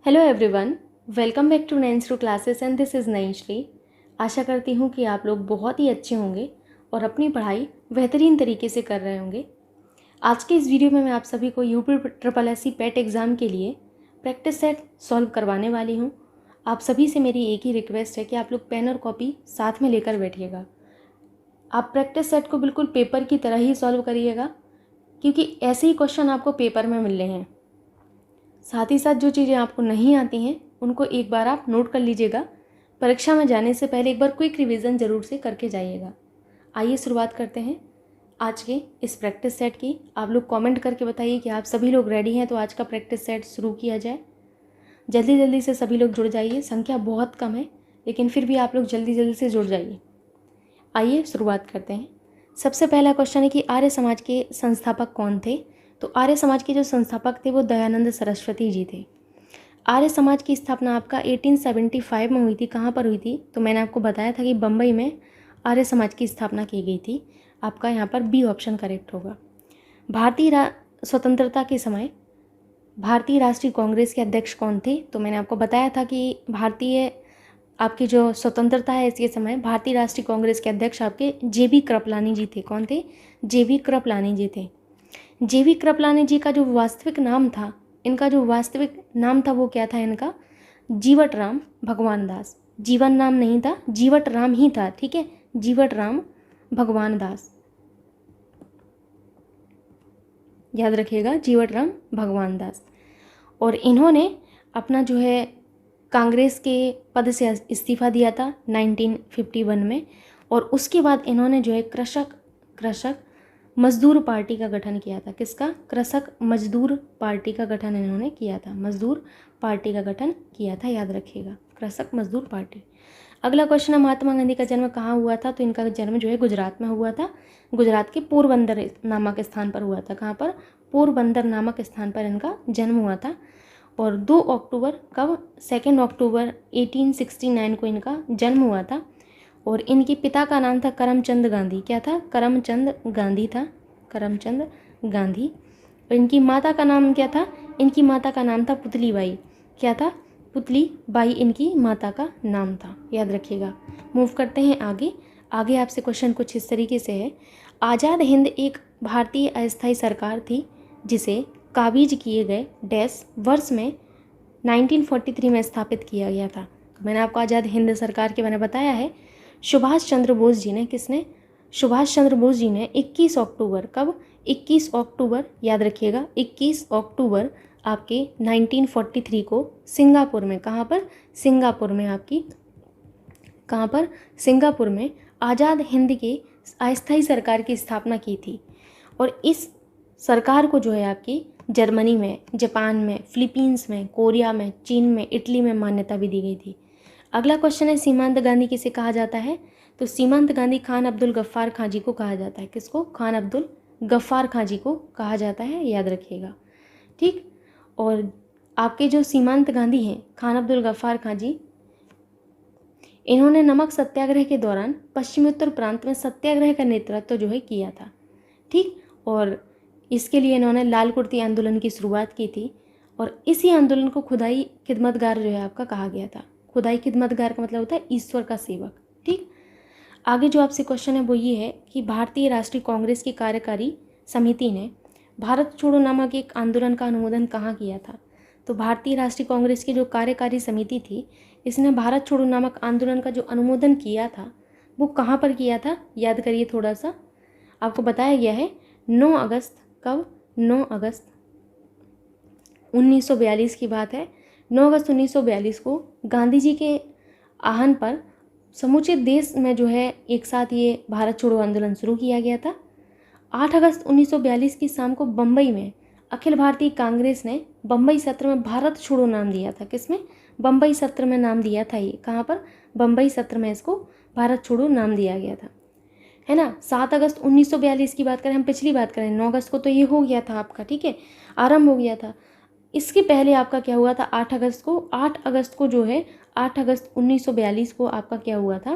Hello everyone, welcome back to nines to classes and this is Naishali. आशा करती हूँ कि आप लोग बहुत ही अच्छे होंगे और अपनी पढ़ाई बेहतरीन तरीके से कर रहे होंगे। आज के इस वीडियो में मैं आप सभी को यूपी ट्रिपल एस सी पेट एग्ज़ाम के लिए प्रैक्टिस सेट सॉल्व करवाने वाली हूँ। आप सभी से मेरी एक ही रिक्वेस्ट है कि आप लोग पेन और कॉपी साथ में लेकर बैठिएगा। आप प्रैक्टिस सेट को बिल्कुल पेपर की तरह ही सॉल्व करिएगा, क्योंकि ऐसे ही क्वेश्चन आपको पेपर में मिलने हैं। साथ ही साथ जो चीज़ें आपको नहीं आती हैं उनको एक बार आप नोट कर लीजिएगा। परीक्षा में जाने से पहले एक बार क्विक रिवीजन ज़रूर से करके जाइएगा। आइए शुरुआत करते हैं आज के इस प्रैक्टिस सेट की। आप लोग कमेंट करके बताइए कि आप सभी लोग रेडी हैं तो आज का प्रैक्टिस सेट शुरू किया जाए। जल्दी जल्दी से सभी लोग जुड़ जाइए। संख्या बहुत कम है लेकिन फिर भी आप लोग जल्दी जल्दी से जुड़ जाइए। आइए शुरुआत करते हैं। सबसे पहला क्वेश्चन है कि आर्य समाज के संस्थापक कौन थे। तो आर्य समाज के जो संस्थापक थे वो दयानंद सरस्वती जी थे। आर्य समाज की स्थापना आपका 1875 में हुई थी। कहाँ पर हुई थी? तो मैंने आपको बताया था कि बम्बई में आर्य समाज की स्थापना की गई थी। आपका यहाँ पर बी ऑप्शन करेक्ट होगा। भारतीय स्वतंत्रता के समय भारतीय राष्ट्रीय कांग्रेस के अध्यक्ष कौन थे? तो मैंने आपको बताया था कि भारतीय आपकी जो स्वतंत्रता है इसके समय भारतीय राष्ट्रीय कांग्रेस के अध्यक्ष आपके जे.बी. कृपलानी जी थे। कौन थे? जे.बी. कृपलानी जी थे। जे.बी. कृपलानी जी का जो वास्तविक नाम था, इनका जो वास्तविक नाम था वो क्या था? इनका जीवट राम भगवान दास। जीवन नाम नहीं था, जीवट राम ही था। ठीक है, जीवट राम भगवान दास, याद रखिएगा, जीवट राम भगवान दास। और इन्होंने अपना जो है कांग्रेस के पद से इस्तीफा दिया था 1951 में। और उसके बाद इन्होंने जो है कृषक मजदूर पार्टी का गठन किया था। किसका? कृषक मजदूर पार्टी का गठन इन्होंने किया था। मजदूर पार्टी का गठन किया था, याद रखिएगा, कृषक मजदूर पार्टी। अगला क्वेश्चन है महात्मा गांधी का जन्म कहाँ हुआ था? तो इनका जन्म जो है गुजरात में हुआ था। गुजरात के पोरबंदर नामक स्थान पर हुआ था। कहाँ पर? पोरबंदर नामक स्थान पर इनका जन्म हुआ था। और 2 अक्टूबर कब? 2 अक्टूबर 1869 को इनका जन्म हुआ था। और इनके पिता का नाम था करमचंद गांधी। क्या था? करमचंद गांधी था, करमचंद गांधी। और इनकी माता का नाम क्या था? इनकी माता का नाम था पुतली बाई। क्या था? पुतली बाई इनकी माता का नाम था, याद रखिएगा। मूव करते हैं आगे। आगे आपसे क्वेश्चन कुछ इस तरीके से है। आज़ाद हिंद एक भारतीय अस्थायी सरकार थी जिसे काबीज किए गए डैश वर्ष में 1943 में स्थापित किया गया था। तो मैंने आपको आज़ाद हिंद सरकार के बारे में बताया है। सुभाष चंद्र बोस जी ने, किसने? सुभाष चंद्र बोस जी ने 21 अक्टूबर, कब? 21 अक्टूबर, याद रखिएगा, 21 अक्टूबर आपके 1943 को सिंगापुर में, कहाँ पर? सिंगापुर में आपकी, कहाँ पर? सिंगापुर में आज़ाद हिंद के अस्थायी सरकार की स्थापना की थी। और इस सरकार को जो है आपकी जर्मनी में, जापान में, फिलीपींस में, कोरिया में, चीन में, इटली में मान्यता भी दी गई थी। अगला क्वेश्चन है सीमांत गांधी किसे कहा जाता है? तो सीमांत गांधी खान अब्दुल गफ्फार खां जी को कहा जाता है। किसको? खान अब्दुल गफ्फार खां जी को कहा जाता है, याद रखिएगा। ठीक। और आपके जो सीमांत गांधी हैं खान अब्दुल गफ्फार खां जी, इन्होंने नमक सत्याग्रह के दौरान पश्चिमोत्तर प्रांत में सत्याग्रह का नेतृत्व जो है किया था। ठीक। और इसके लिए इन्होंने लाल कुर्ती आंदोलन की शुरुआत की थी। और इसी आंदोलन को खुदाई खिदमतगार जो है आपका कहा गया था। खुदाई खिदमतगार का मतलब होता है ईश्वर का सेवक। ठीक। आगे जो आपसे क्वेश्चन है वो ये है कि भारतीय राष्ट्रीय कांग्रेस की कार्यकारी समिति ने भारत छोड़ो नामक एक आंदोलन का अनुमोदन कहाँ किया था? तो भारतीय राष्ट्रीय कांग्रेस की जो कार्यकारी समिति थी, इसने भारत छोड़ो नामक आंदोलन का जो अनुमोदन किया था वो कहाँ पर किया था? याद करिए थोड़ा सा। आपको बताया गया है 9 अगस्त, कब? 9 अगस्त 1942 की बात है। 9 अगस्त 1942 को गांधी जी के आह्वान पर समूचे देश में जो है एक साथ ये भारत छोड़ो आंदोलन शुरू किया गया था। 8 अगस्त 1942 की शाम को बम्बई में अखिल भारतीय कांग्रेस ने बम्बई सत्र में भारत छोड़ो नाम दिया था। किसमें? बम्बई सत्र में नाम दिया था ये। कहाँ पर? बम्बई सत्र में इसको भारत छोड़ो नाम दिया गया था, है ना। 7 अगस्त 1942 की बात करें, हम पिछली बात करें, 9 अगस्त को तो ये हो गया था आपका, ठीक है, आरंभ हो गया था। इसके पहले आपका क्या हुआ था? 8 अगस्त को, 8 अगस्त को जो है 8 अगस्त 1942 को आपका क्या हुआ था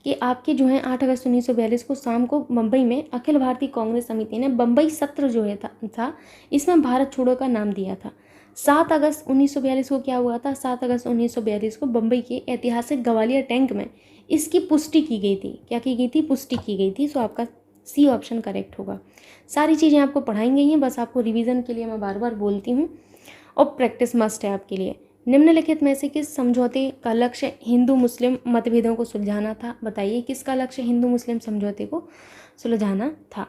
कि आपके जो है 8 अगस्त 1942 को शाम को मुंबई में अखिल भारतीय कांग्रेस समिति ने बम्बई सत्र जो है था इसमें भारत छोड़ो का नाम दिया था। 7 अगस्त 1942 को क्या हुआ था? 7 अगस्त 1942 को बम्बई के ऐतिहासिक ग्वालियर टैंक में इसकी पुष्टि की गई थी। क्या की गई थी? पुष्टि की गई थी। सो आपका सी ऑप्शन करेक्ट होगा। सारी चीज़ें आपको पढ़ाई गई हैं, बस आपको रिवीजन के लिए मैं बार बार बोलती हूँ और प्रैक्टिस मस्ट है आपके लिए। निम्नलिखित में से किस समझौते का लक्ष्य हिंदू मुस्लिम मतभेदों को सुलझाना था? बताइए किसका लक्ष्य हिंदू मुस्लिम समझौते को सुलझाना था?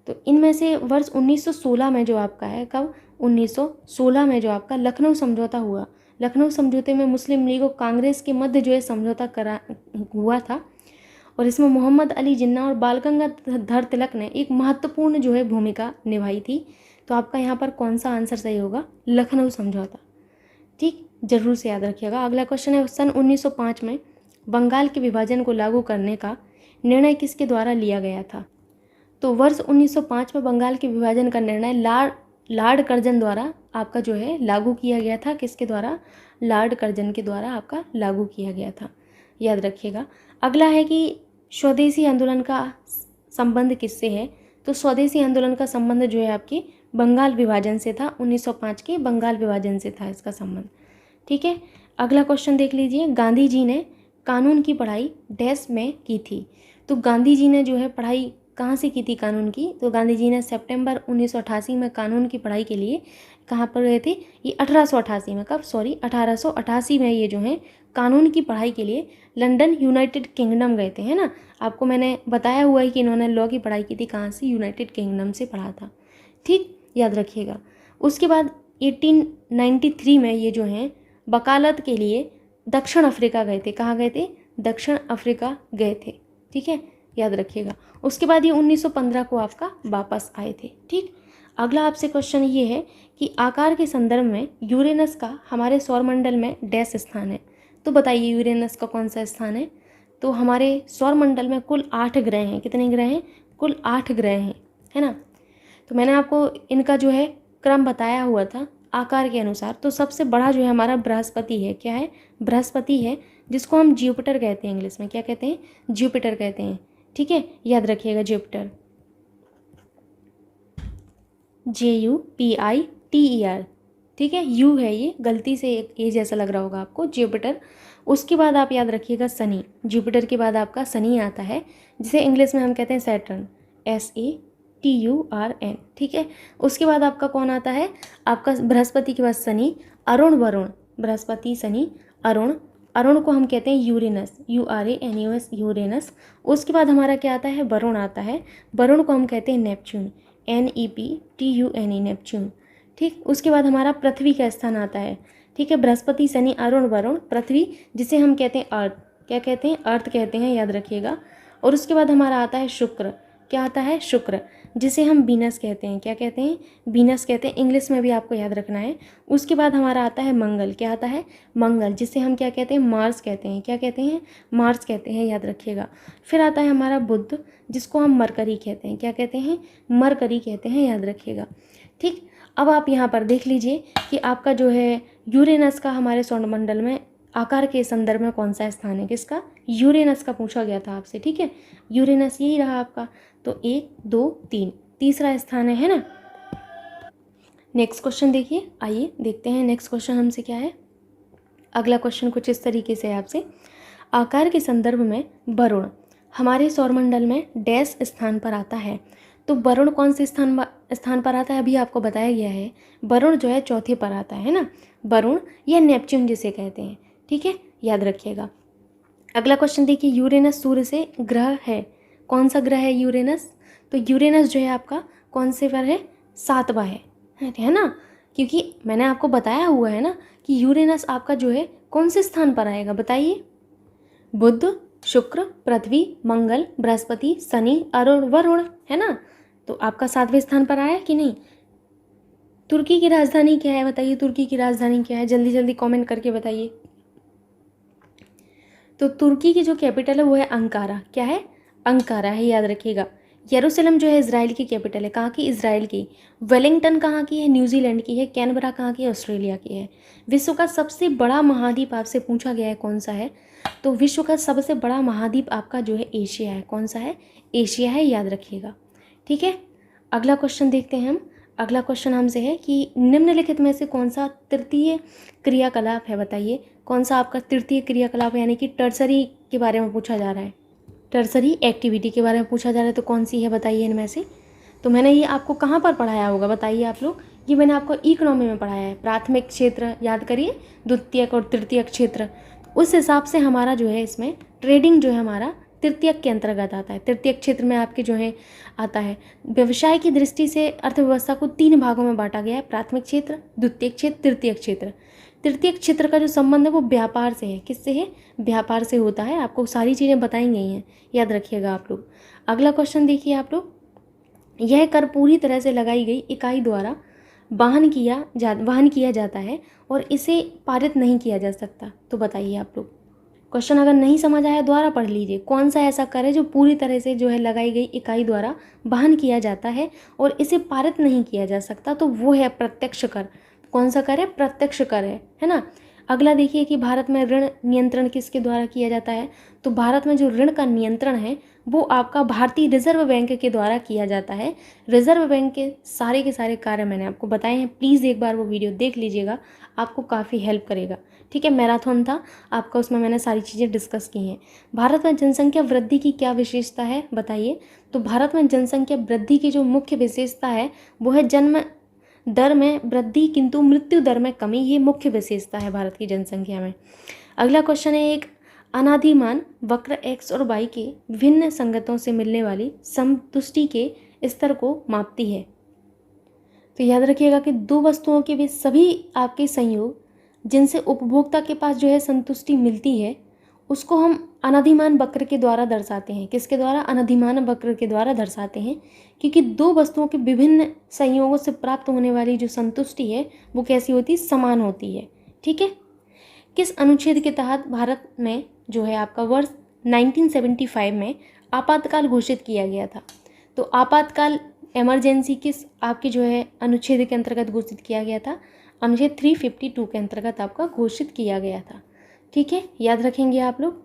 तो इनमें से वर्ष 1916 में जो आपका है, कब? 1916 में जो आपका लखनऊ समझौता हुआ। लखनऊ समझौते में मुस्लिम लीग और कांग्रेस के मध्य जो है समझौता करा हुआ था और इसमें मोहम्मद अली जिन्ना और बाल गंगाधर तिलक ने एक महत्वपूर्ण जो है भूमिका निभाई थी। तो आपका यहाँ पर कौन सा आंसर सही होगा? लखनऊ समझौता। ठीक, जरूर से याद रखिएगा। अगला क्वेश्चन है, सन 1905 में बंगाल के विभाजन को लागू करने का निर्णय किसके द्वारा लिया गया था? तो वर्ष 1905 में बंगाल के विभाजन का निर्णय लॉर्ड कर्जन द्वारा आपका जो है लागू किया गया था। किसके द्वारा? लॉर्ड कर्जन के द्वारा आपका लागू किया गया था, याद रखिएगा। अगला है कि स्वदेशी आंदोलन का संबंध किससे है? तो स्वदेशी आंदोलन का संबंध जो है आपके बंगाल विभाजन से था। 1905 के बंगाल विभाजन से था इसका संबंध। ठीक है, अगला क्वेश्चन देख लीजिए। गांधी जी ने कानून की पढ़ाई डैश में की थी। तो गांधी जी ने जो है पढ़ाई कहाँ से की थी कानून की? तो गांधी जी ने सितंबर 1988 में कानून की पढ़ाई के लिए कहाँ पर गए थे? ये 1888 में। कब? सॉरी, 1888 में ये जो है कानून की पढ़ाई के लिए लंदन यूनाइटेड किंगडम गए थे, है ना। आपको मैंने बताया हुआ है कि इन्होंने लॉ की पढ़ाई की थी कहाँ से? यूनाइटेड किंगडम से पढ़ा था। ठीक, याद रखिएगा। उसके बाद 1893 में ये जो हैं वकालत के लिए दक्षिण अफ्रीका गए थे। कहाँ गए थे? दक्षिण अफ्रीका गए थे। ठीक है, याद रखिएगा। उसके बाद ये 1915 को आपका वापस आए थे। ठीक, अगला आपसे क्वेश्चन ये है कि आकार के संदर्भ में यूरेनस का हमारे सौरमंडल में डैश स्थान है। तो बताइए यूरेनस का कौन सा स्थान है? तो हमारे सौरमंडल में कुल 8 ग्रह हैं। कितने ग्रह हैं? कुल 8 ग्रह हैं, है ना। तो मैंने आपको इनका जो है क्रम बताया हुआ था आकार के अनुसार। तो सबसे बड़ा जो है हमारा बृहस्पति है। क्या है? बृहस्पति है, जिसको हम जुपिटर कहते हैं। इंग्लिश में क्या कहते हैं? जुपिटर कहते हैं। ठीक है, याद रखिएगा जुपिटर, JUPITER। ठीक है, यू है ये, गलती से एक ए जैसा लग रहा होगा आपको, जुपिटर। उसके बाद आप याद रखिएगा शनि। जुपिटर के बाद आपका शनि आता है, जिसे इंग्लिश में हम कहते हैं सैटर्न, SATURN। ठीक है, उसके बाद आपका कौन आता है? आपका बृहस्पति के बाद शनि, अरुण, वरुण। बृहस्पति, शनि, अरुण। अरुण को हम कहते हैं यूरेनस, URANUS, यूरेनस। उसके बाद हमारा क्या आता है? वरुण आता है। वरुण को हम कहते हैं नेपच्यून, NEPTUNE, नेपच्यून। ठीक, उसके बाद हमारा पृथ्वी का स्थान आता है। ठीक है, बृहस्पति, शनि, अरुण, वरुण, पृथ्वी, जिसे हम कहते हैं अर्थ। क्या कहते हैं? अर्थ कहते हैं, याद रखिएगा। और उसके बाद हमारा आता है शुक्र। क्या आता है? शुक्र, जिसे हम वीनस कहते हैं। क्या कहते हैं? वीनस कहते हैं। इंग्लिश में भी आपको याद रखना है। उसके बाद हमारा आता है मंगल। क्या आता है? मंगल, जिसे हम क्या कहते हैं? मार्स कहते हैं। क्या कहते हैं? मार्स कहते हैं, याद रखिएगा। फिर आता है हमारा बुध, जिसको हम मरकरी कहते हैं। क्या कहते हैं? मरकरी कहते हैं, याद रखिएगा। ठीक, अब आप यहाँ पर देख लीजिए कि आपका जो है यूरेनस का हमारे सौरमंडल में आकार के संदर्भ में कौन सा स्थान है? किसका? यूरेनस का पूछा गया था आपसे। ठीक है, यूरेनस यही रहा आपका। तो 1, 2, 3 तीसरा स्थान है ना। नेक्स्ट क्वेश्चन देखिए, आइए देखते हैं नेक्स्ट क्वेश्चन हमसे क्या है। अगला क्वेश्चन कुछ इस तरीके से है आपसे। आकार के संदर्भ में वरुण हमारे सौरमंडल में डैश स्थान पर आता है। तो वरुण कौन से स्थान पर आता है? अभी आपको बताया गया है। वरुण जो है चौथे पर आता है ना, वरुण या नेपच्यून जिसे कहते हैं। ठीक है, याद रखिएगा। अगला क्वेश्चन देखिए, यूरेनस सूर्य से ग्रह है। कौन सा ग्रह है यूरेनस? तो यूरेनस जो है आपका कौन से पर है? 7वां है ना, क्योंकि मैंने आपको बताया हुआ है ना कि यूरेनस आपका जो है कौन से स्थान पर आएगा? बताइए। बुध, शुक्र, पृथ्वी, मंगल, बृहस्पति, शनि, अरुण, वरुण, है ना। तो आपका 7वें स्थान पर आया कि नहीं? तुर्की की राजधानी क्या है? बताइए, तुर्की की राजधानी क्या है? जल्दी जल्दी कमेंट करके बताइए। तो तुर्की की जो कैपिटल है वो है अंकारा। क्या है? अंकारा है, याद रखिएगा। यरूशलेम जो है इजराइल की कैपिटल है। कहाँ की? इजराइल की। वेलिंगटन कहाँ की है? न्यूजीलैंड की है। कैनबरा कहाँ की है? ऑस्ट्रेलिया की है। विश्व का सबसे बड़ा महाद्वीप आपसे पूछा गया है कौन सा है? तो विश्व का सबसे बड़ा महाद्वीप आपका जो है एशिया है। कौन सा है? एशिया है, याद रखिएगा। ठीक है, अगला क्वेश्चन देखते हैं हम। अगला क्वेश्चन हमसे है कि निम्नलिखित में से कौन सा तृतीय क्रियाकलाप है, बताइए कौन सा आपका तृतीय क्रियाकलाप है, यानी कि टर्सरी के बारे में पूछा जा रहा है, टर्सरी एक्टिविटी के बारे में पूछा जा रहा है, तो कौन सी है बताइए इनमें से। तो मैंने ये आपको कहाँ पर पढ़ाया होगा बताइए आप लोग, ये मैंने आपको इकोनॉमी में पढ़ाया है। प्राथमिक क्षेत्र याद करिए, द्वितीयक और तृतीयक क्षेत्र, उस हिसाब से हमारा जो है इसमें ट्रेडिंग जो है हमारा तृतीयक के अंतर्गत आता है। तृतीयक क्षेत्र में आपके जो है आता है। व्यवसाय की दृष्टि से अर्थव्यवस्था को 3 भागों में बांटा गया है, प्राथमिक क्षेत्र, द्वितीयक क्षेत्र, तृतीयक क्षेत्र। तृतीयक क्षेत्र का जो संबंध है वो व्यापार से है। किससे है? व्यापार से होता है। आपको सारी चीज़ें बताई गई हैं, याद रखिएगा आप लोग। अगला क्वेश्चन देखिए आप लोग, यह कर पूरी तरह से लगाई गई इकाई द्वारा वहन किया जाता है और इसे पारित नहीं किया जा सकता। तो बताइए आप लोग, क्वेश्चन अगर नहीं समझ आया दोबारा पढ़ लीजिए। कौन सा ऐसा कर है जो पूरी तरह से जो है लगाई गई इकाई द्वारा वहन किया जाता है और इसे पारित नहीं किया जा सकता? तो वो है प्रत्यक्ष कर। कौन सा कर है? प्रत्यक्ष कर है ना। अगला देखिए कि भारत में ऋण नियंत्रण किसके द्वारा किया जाता है? तो भारत में जो ऋण का नियंत्रण है वो आपका भारतीय रिजर्व बैंक के द्वारा किया जाता है। रिजर्व बैंक के सारे कार्य मैंने आपको बताए हैं, प्लीज़ एक बार वो वीडियो देख लीजिएगा, आपको काफ़ी हेल्प करेगा। ठीक है, मैराथन था आपका, उसमें मैंने सारी चीज़ें डिस्कस की हैं। भारत में जनसंख्या वृद्धि की क्या विशेषता है बताइए? तो भारत में जनसंख्या वृद्धि की जो मुख्य विशेषता है वो है जन्म दर में वृद्धि किंतु मृत्यु दर में कमी। ये मुख्य विशेषता है भारत की जनसंख्या में। अगला क्वेश्चन है, एक अनादिमान वक्र x और y के भिन्न संगतों से मिलने वाली संतुष्टि के स्तर को मापती है। तो याद रखिएगा कि 2 वस्तुओं के बीच सभी आपके संयोग जिनसे उपभोक्ता के पास जो है संतुष्टि मिलती है उसको हम अनादिमान वक्र के द्वारा दर्शाते हैं। किसके द्वारा? अनादिमान वक्र के द्वारा दर्शाते हैं, क्योंकि 2 वस्तुओं के विभिन्न संयोगों से प्राप्त होने वाली जो संतुष्टि है वो कैसी होती है? समान होती है। ठीक है। किस अनुच्छेद के तहत भारत में जो है आपका वर्ष 1975 में आपातकाल घोषित किया गया था? तो आपातकाल इमरजेंसी किस आपके जो है अनुच्छेद के अंतर्गत घोषित किया गया था? अनुच्छेद 352 के अंतर्गत आपका घोषित किया गया था। ठीक है, याद रखेंगे आप लोग।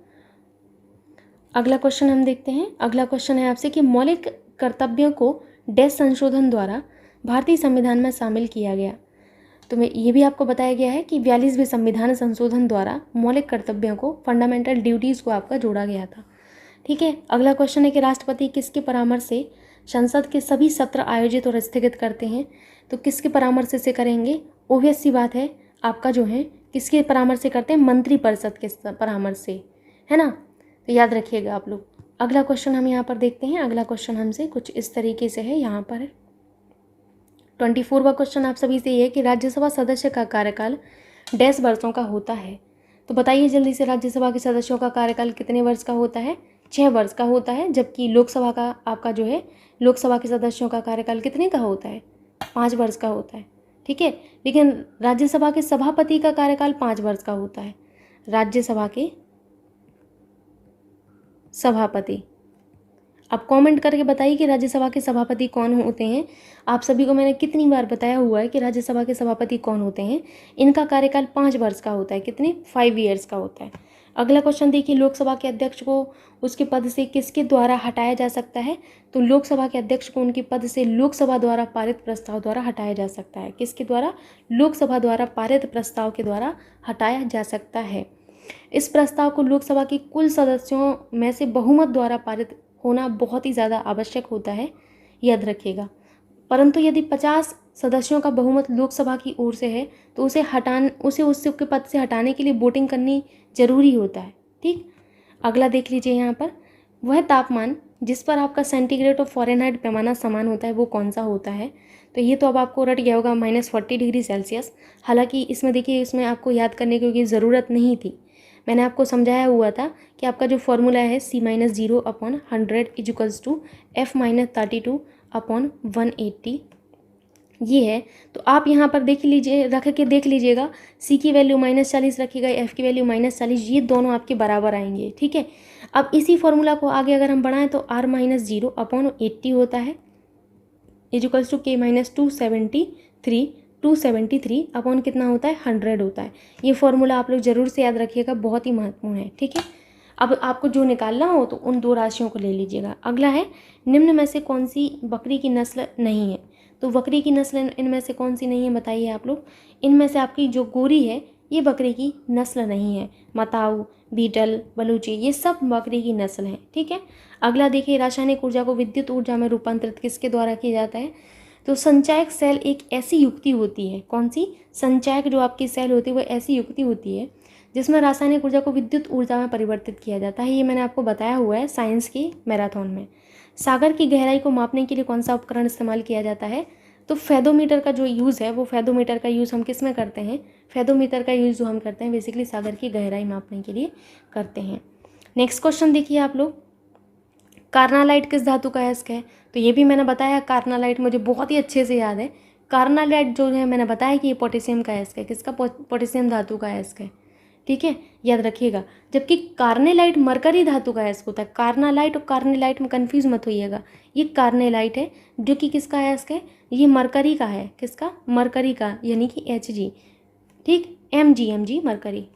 अगला क्वेश्चन हम देखते हैं। अगला क्वेश्चन है आपसे कि मौलिक कर्तव्यों को डैश संशोधन द्वारा भारतीय संविधान में शामिल किया गया। तो ये भी आपको बताया गया है कि 42वें संविधान संशोधन द्वारा मौलिक कर्तव्यों को, फंडामेंटल ड्यूटीज़ को आपका जोड़ा गया था। ठीक है। अगला क्वेश्चन है कि राष्ट्रपति किसके परामर्श से संसद के सभी सत्र आयोजित और स्थगित करते हैं? तो किसके परामर्श से करेंगे? ओबियस सी बात है, आपका जो है किसके परामर्श से करते हैं? मंत्रिपरिषद के परामर्श से, है ना। तो याद रखिएगा आप लोग। अगला क्वेश्चन हम यहाँ पर देखते हैं। अगला क्वेश्चन हमसे कुछ इस तरीके से है, यहाँ पर है 24वां क्वेश्चन आप सभी से ये है कि राज्यसभा सदस्य का कार्यकाल डैश वर्षों का होता है। तो बताइए जल्दी से, राज्यसभा के सदस्यों का कार्यकाल कितने वर्ष का होता है? 6 वर्ष का होता है। जबकि लोकसभा का आपका जो है, लोकसभा के सदस्यों का कार्यकाल कितने का होता है? 5 वर्ष का होता है। ठीक है। लेकिन राज्यसभा के सभापति का कार्यकाल 5 वर्ष का होता है। राज्यसभा के सभापति, आप कमेंट करके बताइए कि राज्यसभा के सभापति कौन होते हैं। आप सभी को मैंने कितनी बार बताया हुआ है कि राज्यसभा के सभापति कौन होते हैं। इनका कार्यकाल 5 वर्ष का होता है। कितने? 5 ईयर्स का होता है। अगला क्वेश्चन देखिए, लोकसभा के अध्यक्ष को उसके पद से किसके द्वारा हटाया जा सकता है? तो लोकसभा के अध्यक्ष को उनके पद से लोकसभा द्वारा पारित प्रस्ताव द्वारा हटाया जा सकता है। किसके द्वारा? लोकसभा द्वारा पारित प्रस्ताव के द्वारा हटाया जा सकता है। इस प्रस्ताव को लोकसभा के कुल सदस्यों में से बहुमत द्वारा पारित होना बहुत ही ज़्यादा आवश्यक होता है, याद रखिएगा। परंतु यदि 50 सदस्यों का बहुमत लोकसभा की ओर से है तो उसे उसके पद से हटाने के लिए वोटिंग करनी जरूरी होता है। ठीक। अगला देख लीजिए यहाँ पर, वह तापमान जिस पर आपका सेंटीग्रेड और फ़ारेनहाइट पैमाना समान होता है वो कौन सा होता है? तो ये तो अब आपको रट गया होगा, -40 डिग्री सेल्सियस। हालांकि इसमें देखिए, इसमें आपको याद करने की ज़रूरत नहीं थी। मैंने आपको समझाया हुआ था कि आपका जो फॉर्मूला है C-0/100 = F-32/180 ये है। तो आप यहाँ पर देख लीजिए, रख के देख लीजिएगा, C की वैल्यू -40 रखिएगा, F की वैल्यू -40, ये दोनों आपके बराबर आएंगे। ठीक है। अब इसी फॉर्मूला को आगे अगर हम बढ़ाएं तो R-0/80 होता है = K-273 273 अपॉन कितना होता है? 100 होता है। ये फॉर्मूला आप लोग जरूर से याद रखिएगा, बहुत ही महत्वपूर्ण है। ठीक है। अब आपको जो निकालना हो तो उन 2 राशियों को ले लीजिएगा। अगला है, निम्न में से कौन सी बकरी की नस्ल नहीं है? तो बकरी की नस्ल इनमें से कौन सी नहीं है बताइए आप लोग। इनमें से आपकी जो गोरी है ये बकरी की नस्ल नहीं है। मताऊ, बीटल, बलूची ये सब बकरी की नस्ल है। ठीक है। अगला देखिए, रासायनिक ऊर्जा को विद्युत ऊर्जा में रूपांतरित किसके द्वारा किया जाता है? तो संचायक सेल एक ऐसी युक्ति होती है। कौन सी? संचायक जो आपकी सेल होती है वो ऐसी युक्ति होती है जिसमें रासायनिक ऊर्जा को विद्युत ऊर्जा में परिवर्तित किया जाता है। ये मैंने आपको बताया हुआ है साइंस की मैराथन में। सागर की गहराई को मापने के लिए कौन सा उपकरण इस्तेमाल किया जाता है? तो फेदोमीटर का जो यूज़ है वो फेदोमीटर का यूज़ हम किस में करते हैं? फेदोमीटर का यूज़ जो हम करते हैं बेसिकली सागर की गहराई मापने के लिए करते हैं। नेक्स्ट क्वेश्चन देखिए आप लोग, कार्नालाइट किस धातु का अयस्क है? तो ये भी मैंने बताया, कार्नालाइट मुझे बहुत ही अच्छे से याद है। कार्नालाइट जो है मैंने बताया कि ये पोटेशियम का अयस्क है। किसका? पोटेशियम धातु का अयस्क है। ठीक है, याद रखिएगा। जबकि कार्नेलाइट मरकरी धातु का अयस्क होता है। कार्नालाइट और कार्नेलाइट में कंफ्यूज मत होइएगा। ये कार्नेलाइट है जो कि किसका अयस्क है? ये मरकरी का है। किसका? मरकरी का, यानी कि Hg। ठीक, Mg मरकरी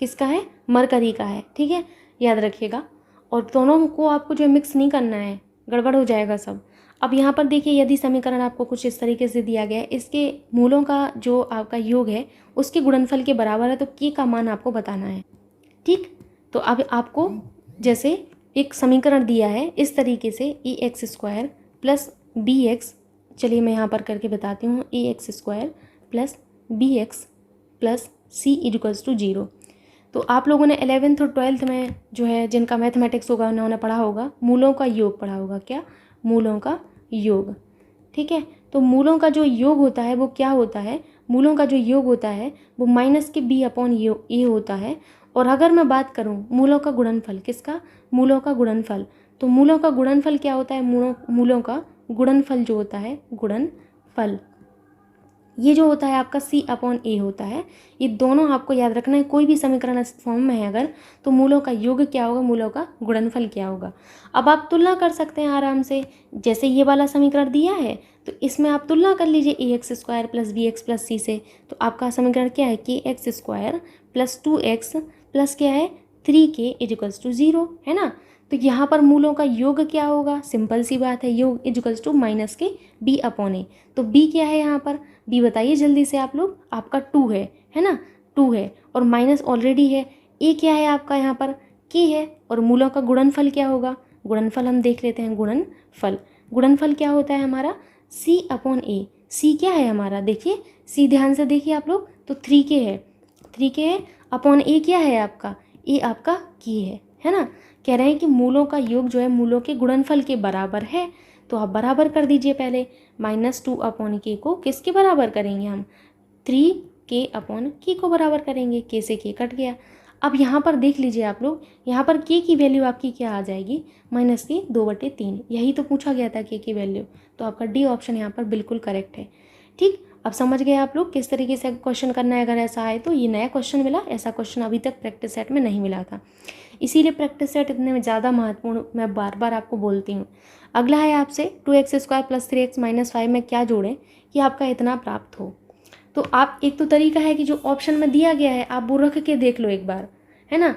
किसका है? मरकरी का है। ठीक है, याद रखिएगा। और दोनों को आपको जो मिक्स नहीं करना है, गड़बड़ हो जाएगा सब। अब यहाँ पर देखिए, यदि समीकरण आपको कुछ इस तरीके से दिया गया है, इसके मूलों का जो आपका योग है उसके गुणनफल के बराबर है, तो k का मान आपको बताना है। ठीक, तो अब आपको जैसे एक समीकरण दिया है इस तरीके से ax² प्लस bx, चलिए मैं यहाँ पर करके बताती हूँ, ax² plus bx plus c equals to 0। तो आप लोगों ने 11th और 12th में जो है जिनका मैथमेटिक्स होगा उन्होंने पढ़ा होगा, मूलों का योग पढ़ा होगा। क्या? मूलों का योग। ठीक है, तो मूलों का जो योग होता है वो क्या होता है? मूलों का जो योग होता है वो माइनस के b/a होता है। और अगर मैं बात करूं मूलों का गुणनफल, किसका? मूलों का गुणनफल। तो मूलों का गुणनफल क्या होता है? मूलों का गुणनफल जो होता है, गुणनफल ये जो होता है आपका c/a होता है। ये दोनों आपको याद रखना है। कोई भी समीकरण इस फॉर्म में है अगर, तो मूलों का योग क्या होगा, मूलों का गुणनफल क्या होगा। अब आप तुलना कर सकते हैं आराम से। जैसे ये वाला समीकरण दिया है तो इसमें आप तुलना कर लीजिए ax² plus bx plus c से। तो आपका समीकरण क्या है? kx² प्लस 2x प्लस क्या है? 3k इक्वल्स टू 0, है ना। तो यहाँ पर मूलों का योग क्या होगा? सिंपल सी बात है, योग इक्वल्स टू माइनस के b/a। तो b क्या है यहाँ पर? b बताइए जल्दी से आप लोग। आपका 2 है ना, 2 है और माइनस ऑलरेडी है। a क्या है आपका यहाँ पर? k है। और मूलों का गुणनफल क्या होगा? गुणनफल हम देख लेते हैं। गुणनफल क्या होता है हमारा? c/a। c क्या है हमारा? देखिए c, ध्यान से देखिए आप लोग। तो 3k है अपॉन a क्या है आपका? a आपका k है ना। कह रहे हैं कि मूलों का योग जो है मूलों के गुणनफल के बराबर है। तो आप बराबर कर दीजिए पहले। -2/k को किसके बराबर करेंगे हम? 3k/k को बराबर करेंगे। k से k कट गया। अब यहाँ पर देख लीजिए आप लोग, यहाँ पर k की वैल्यू आपकी क्या आ जाएगी? -2/3। यही तो पूछा गया था k की वैल्यू। तो आपका डी ऑप्शन यहाँ पर बिल्कुल करेक्ट है। ठीक, अब समझ गए आप लोग किस तरीके से क्वेश्चन करना है। अगर ऐसा आए तो ये नया क्वेश्चन मिला, ऐसा क्वेश्चन अभी तक प्रैक्टिस सेट में नहीं मिला था, इसीलिए प्रैक्टिस सेट इतने ज़्यादा महत्वपूर्ण मैं बार बार आपको बोलती हूँ। अगला है आपसे 2x² प्लस 3x माइनस 5 में क्या जोड़ें कि आपका इतना प्राप्त हो। तो आप, एक तो तरीका है कि जो ऑप्शन में दिया गया है आप वो रख के देख लो एक बार, है ना।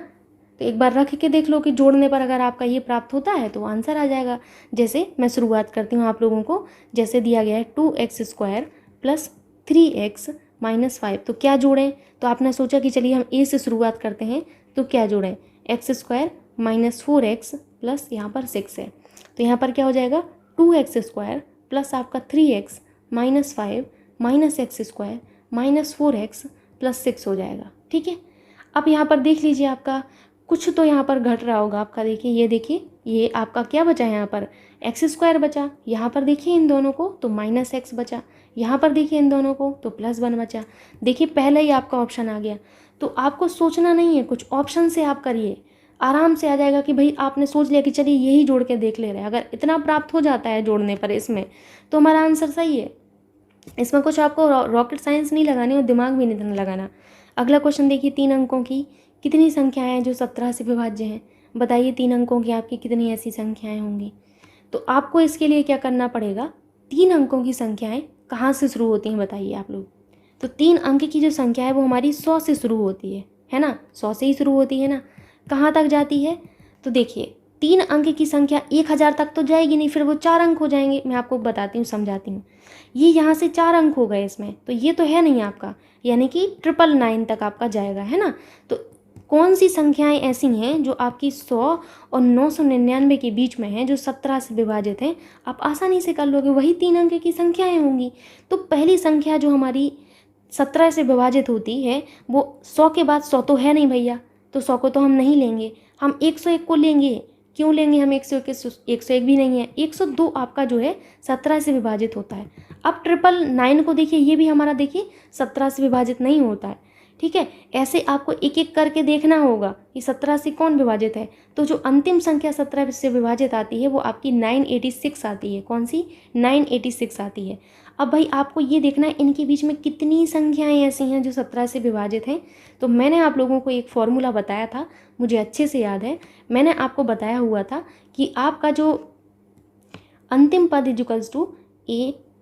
तो एक बार रख के देख लो कि जोड़ने पर अगर आपका ये प्राप्त होता है तो आंसर आ जाएगा। जैसे मैं शुरुआत करती हूँ आप लोगों को, जैसे दिया गया है 2x² प्लस 3x माइनस 5, तो क्या जोड़ें। तो आपने सोचा कि चलिए हम a से शुरुआत करते हैं, तो क्या जोड़ें? x² माइनस 4x प्लस यहाँ पर 6 है, तो यहाँ पर क्या हो जाएगा? 2x² प्लस आपका 3x minus 5 minus x² minus 4x plus 6 हो जाएगा। ठीक है, अब यहाँ पर देख लीजिए आपका कुछ तो यहाँ पर घट रहा होगा आपका। देखिए ये देखिए, ये आपका क्या बचा है? यहाँ पर x² बचा। यहाँ पर देखिए इन दोनों को तो -x बचा। यहाँ पर देखिए इन दोनों को तो +1 बचा। देखिए पहले ही आपका ऑप्शन आ गया। तो आपको सोचना नहीं है, कुछ ऑप्शन से आप करिए, आराम से आ जाएगा कि भाई आपने सोच लिया कि चलिए यही जोड़ के देख ले रहे हैं। अगर इतना प्राप्त हो जाता है जोड़ने पर इसमें, तो हमारा आंसर सही है। इसमें कुछ आपको रॉकेट साइंस नहीं लगानी और दिमाग भी नहीं इतना लगाना। अगला क्वेश्चन देखिए, 3 अंकों की कितनी संख्याएं हैं जो 17 से विभाज्य हैं? बताइए 3 अंकों की आपकी कितनी ऐसी संख्याएं होंगी? तो आपको इसके लिए क्या करना पड़ेगा? 3 अंकों की संख्याएं कहाँ से शुरू होती हैं बताइए आप लोग। तो 3 अंक की जो संख्या है वो हमारी 100 से शुरू होती है ना। 100 से ही शुरू होती है ना। कहाँ तक जाती है? तो देखिए 3 अंक की संख्या 1000 तक तो जाएगी नहीं, फिर वो 4 अंक हो जाएंगे। मैं आपको बताती हूँ, समझाती हूँ। ये यहाँ से 4 अंक हो गए इसमें, तो ये तो है नहीं आपका, यानी कि 999 तक आपका जाएगा, है ना। तो कौन सी संख्याएं ऐसी हैं जो आपकी 100 और 999 के बीच में हैं, जो 17 से विभाजित हैं, आप आसानी से कर लोगे, वही 3 अंक की संख्याएं होंगी। तो पहली संख्या जो हमारी 17 से विभाजित होती है वो 100 के बाद 100 तो है नहीं भैया, तो 100 को तो हम नहीं लेंगे, हम 101 को लेंगे। क्यों लेंगे हम 101 भी नहीं है, 102 आपका जो है 17 से विभाजित होता है। अब 999 को देखिए, ये भी हमारा देखिए 17 से विभाजित नहीं होता है, ठीक है। ऐसे आपको एक एक करके देखना होगा कि 17 से कौन विभाजित है। तो जो अंतिम संख्या 17 से विभाजित आती है वो आपकी 986 आती है। कौन सी? 986 आती है। अब भाई आपको ये देखना है इनके बीच में कितनी संख्याएं ऐसी हैं जो 17 से विभाजित हैं। तो मैंने आप लोगों को एक फॉर्मूला बताया था, मुझे अच्छे से याद है, मैंने आपको बताया हुआ था कि आपका जो अंतिम पद इजिकल्स टू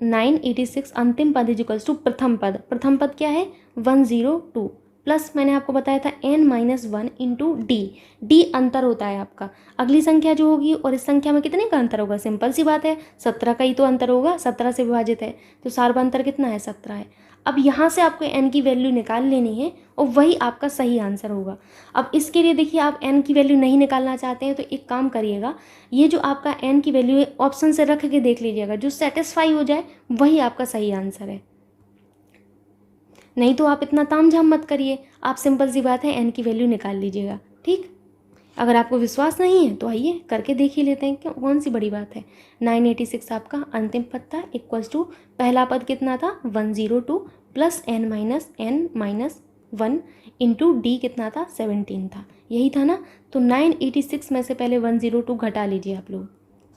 986, अंतिम पद इजिकल्स टू प्रथम पद। प्रथम पद क्या है? 102 प्लस मैंने आपको बताया था n-1 इंटू डी अंतर होता है आपका। अगली संख्या जो होगी और इस संख्या में कितने का अंतर होगा? सिंपल सी बात है, 17 का ही तो अंतर होगा, 17 से विभाजित है तो सार्व अंतर कितना है? 17 है। अब यहाँ से आपको n की वैल्यू निकाल लेनी है और वही आपका सही आंसर होगा। अब इसके लिए देखिए, आप n की वैल्यू नहीं निकालना चाहते हैं तो एक काम करिएगा, ये जो आपका n की वैल्यू है ऑप्शन से रख के देख लीजिएगा, जो सेटिस्फाई हो जाए वही आपका सही आंसर है। नहीं तो आप इतना तामझाम मत करिए, आप सिंपल सी बात है n की वैल्यू निकाल लीजिएगा, ठीक। अगर आपको विश्वास नहीं है तो आइए करके देख ही लेते हैं, क्यों, कौन सी बड़ी बात है। 986 आपका अंतिम पद था, इक्वल्स टू पहला पद कितना था? 102 प्लस n-1 इंटू डी कितना था? 17 था, यही था ना। तो 986 में से पहले 102 घटा लीजिए आप लोग,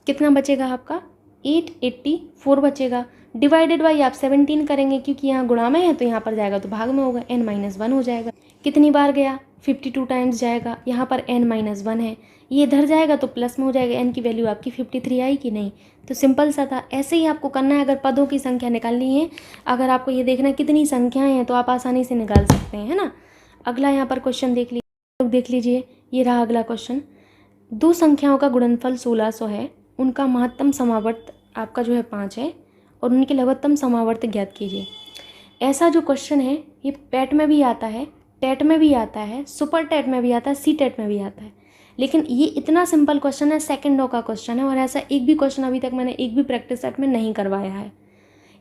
कितना बचेगा आपका? 884 बचेगा। डिवाइडेड बाई आप 17 करेंगे, क्योंकि यहाँ गुणा में है तो यहाँ पर जाएगा तो भाग में होगा, n-1 हो जाएगा। कितनी बार गया? 52 टाइम्स जाएगा। यहाँ पर n-1 है, ये इधर जाएगा तो प्लस में हो जाएगा। n की वैल्यू आपकी 53 आई कि नहीं? तो सिंपल सा था, ऐसे ही आपको करना है। अगर पदों की संख्या निकालनी है, अगर आपको ये देखना है कितनी संख्याएं हैं, तो आप आसानी से निकाल सकते हैं, है ना। अगला यहाँ पर क्वेश्चन देख लीजिए, ये रहा अगला क्वेश्चन। दो संख्याओं का गुणनफल 1600 है, उनका महत्तम समावर्त आपका जो है 5 है और उनके लघुत्तम समावर्त ज्ञात कीजिए। ऐसा जो क्वेश्चन है ये पैट में भी आता है, टेट में भी आता है, सुपर टेट में भी आता है, सी टेट में भी आता है। लेकिन ये इतना सिंपल क्वेश्चन है, सेकंडों का क्वेश्चन है, और ऐसा एक भी क्वेश्चन अभी तक मैंने एक भी प्रैक्टिस सेट में नहीं करवाया है।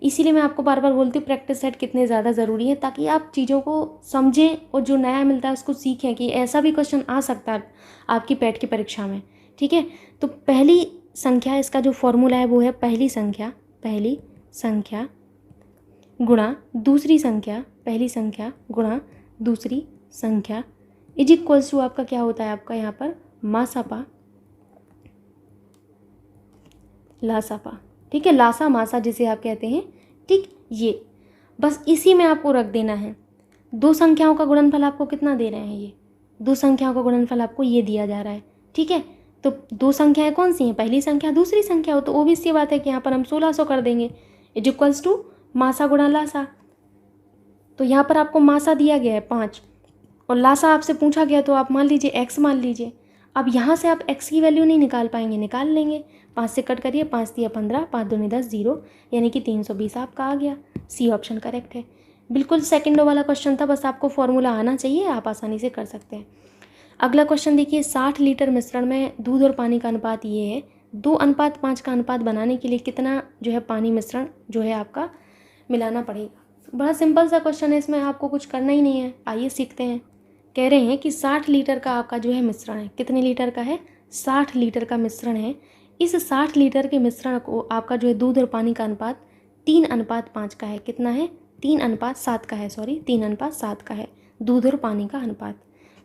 इसीलिए मैं आपको बार बार बोलती हूँ प्रैक्टिस सेट कितने ज़्यादा ज़रूरी है, ताकि आप चीज़ों को समझें और जो नया मिलता है उसको सीखें कि ऐसा भी क्वेश्चन आ सकता है आपकी पैट की परीक्षा में, ठीक है। तो पहली संख्या, इसका जो फॉर्मूला है वो है पहली संख्या गुणा दूसरी संख्या, पहली संख्या गुणा दूसरी संख्या इज इक्वल्स टू आपका क्या होता है? आपका यहाँ पर मासापा लासापा, ठीक है, लासा मासा जिसे आप कहते हैं, ठीक। ये बस इसी में आपको रख देना है। दो संख्याओं का गुणनफल आपको कितना दे रहे हैं? ये दो संख्याओं का गुणनफल आपको ये दिया जा रहा है, ठीक है। तो दो संख्याएं कौन सी हैं? पहली संख्या दूसरी संख्या हो, तो वो भी सी बात है कि यहाँ पर हम 1600 कर देंगे, इज इक्वल्स टू मासा गुणा लासा। तो यहाँ पर आपको मासा दिया गया है 5 और लासा आपसे पूछा गया, तो आप मान लीजिए x मान लीजिए। अब यहाँ से आप x की वैल्यू नहीं निकाल पाएंगे, निकाल लेंगे, 5 से कट करिए, 5 दिया 15, 5 दूनी 10, 0, यानी कि 320 आपका आ गया। सी ऑप्शन करेक्ट है। बिल्कुल सेकंडों वाला क्वेश्चन था, बस आपको फॉर्मूला आना चाहिए, आप आसानी से कर सकते हैं। अगला क्वेश्चन देखिए, 60 लीटर मिश्रण में दूध और पानी का अनुपात ये है, 2:5 का अनुपात बनाने के लिए कितना जो है पानी मिश्रण जो है आपका मिलाना पड़ेगा। बड़ा सिंपल सा क्वेश्चन है, इसमें आपको कुछ करना ही नहीं है, आइए सीखते हैं। कह रहे हैं कि 60 लीटर का आपका जो है मिश्रण है, कितने लीटर का है? 60 लीटर का मिश्रण है। इस 60 लीटर के मिश्रण को आपका जो है दूध और पानी का अनुपात 3:5 का है। कितना है? 3:7 का है, सॉरी 3:7 का है दूध और पानी का अनुपात,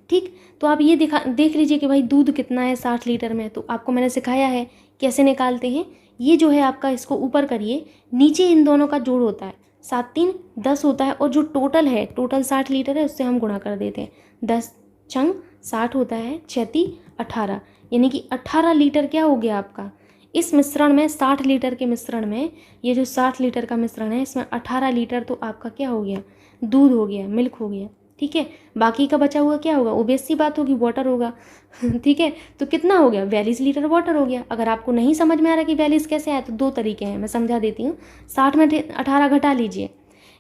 ठीक। तो आप ये देख लीजिए कि भाई दूध कितना है 60 लीटर में, तो आपको मैंने सिखाया है कैसे निकालते हैं। ये जो है आपका, इसको ऊपर करिए, नीचे इन दोनों का जोड़ होता है, 7 3 10 होता है, और जो टोटल है, टोटल 60 लीटर है, उससे हम गुणा कर देते हैं। 10 छंग 60 होता है, 6 18, यानी कि 18 लीटर क्या हो गया आपका इस मिश्रण में। 60 लीटर के मिश्रण में, ये जो 60 लीटर का मिश्रण है, इसमें 18 लीटर तो आपका क्या हो गया? दूध हो गया, मिल्क हो गया, ठीक है। बाकी का बचा हुआ क्या होगा, ओबियस सी बात होगी, वाटर होगा। ठीक है, तो कितना हो गया, 42 लीटर वाटर हो गया। अगर आपको नहीं समझ में आ रहा कि 42 कैसे आया तो दो तरीके हैं, मैं समझा देती हूँ। 60 में 18 घटा लीजिए,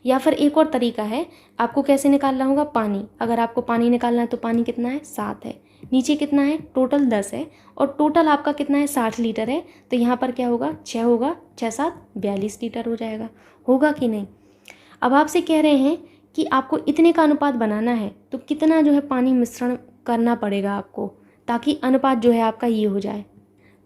या फिर एक और तरीका है, आपको कैसे निकालना होगा, पानी, अगर आपको पानी निकालना है तो पानी कितना है, 7 है, नीचे कितना है, टोटल 10 है, और टोटल आपका कितना है, 60 लीटर है, तो यहाँ पर क्या होगा, 6 होगा, 6 7 42 लीटर हो जाएगा। होगा कि नहीं। अब आपसे कह रहे हैं कि आपको इतने का अनुपात बनाना है, तो कितना जो है पानी मिश्रण करना पड़ेगा आपको, ताकि अनुपात जो है आपका ये हो जाए।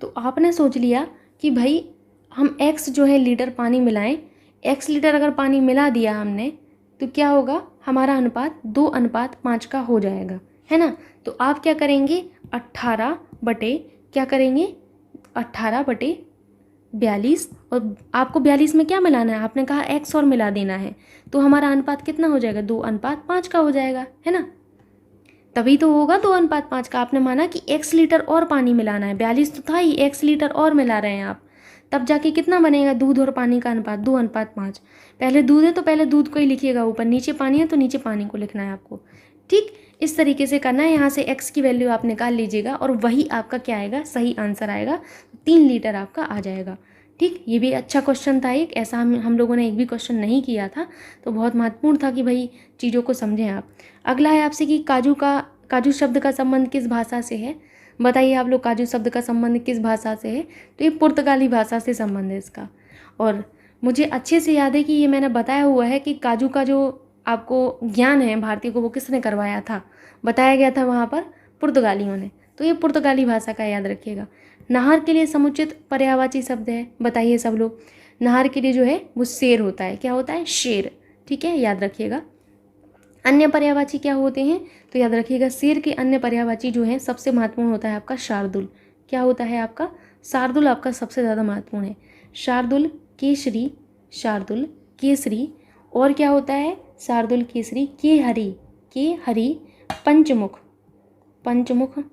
तो आपने सोच लिया कि भाई हम x जो है लीटर पानी मिलाएं, x लीटर अगर पानी मिला दिया हमने, तो क्या होगा, हमारा अनुपात 2:5 का हो जाएगा, है ना। तो आप क्या करेंगे, 18 बटे क्या करेंगे, 18/42, और आपको 42 में क्या मिलाना है, आपने कहा x और मिला देना है, तो हमारा अनुपात कितना हो जाएगा, 2:5 का हो जाएगा, है ना। तभी तो होगा 2:5 का। आपने माना कि x लीटर और पानी मिलाना है, 42 तो था ही, x लीटर और मिला रहे हैं आप, तब जाके कितना बनेगा, दूध और पानी का अनुपात 2:5। पहले दूध है तो पहले दूध को ही लिखिएगा ऊपर, नीचे पानी है तो नीचे पानी को लिखना है आपको। ठीक, इस तरीके से करना है। यहाँ से x की वैल्यू आप निकाल लीजिएगा और वही आपका क्या आएगा, सही आंसर आएगा, 3 लीटर आपका आ जाएगा। ठीक, ये भी अच्छा क्वेश्चन था एक, ऐसा हम लोगों ने एक भी क्वेश्चन नहीं किया था, तो बहुत महत्वपूर्ण था कि भाई चीज़ों को समझें आप। अगला है आपसे कि काजू शब्द का संबंध किस भाषा से है। बताइए आप लोग, काजू शब्द का संबंध किस भाषा से है, तो ये पुर्तगाली भाषा से संबंध है इसका। और मुझे अच्छे से याद है कि ये मैंने बताया हुआ है कि काजू का जो आपको ज्ञान है भारतीय को, वो किसने करवाया था, बताया गया था वहाँ पर पुर्तगालियों ने, तो ये पुर्तगाली भाषा का याद रखिएगा। नाहर के लिए समुचित पर्यायवाची शब्द है, बताइए सब लोग। नाहर के लिए जो है वो शेर होता है, क्या होता है, शेर। ठीक है, याद रखिएगा। अन्य पर्यायवाची क्या होते हैं, तो याद रखिएगा, शेर के अन्य पर्यायवाची जो है सबसे महत्वपूर्ण होता है आपका शार्दुल। क्या होता है आपका, शार्दुल आपका सबसे ज़्यादा महत्वपूर्ण है। शार्दुल, केसरी, शार्दुल, केसरी, और क्या होता है, शार्दुल, केसरी, के हरी, पंचमुख, पंचमुख,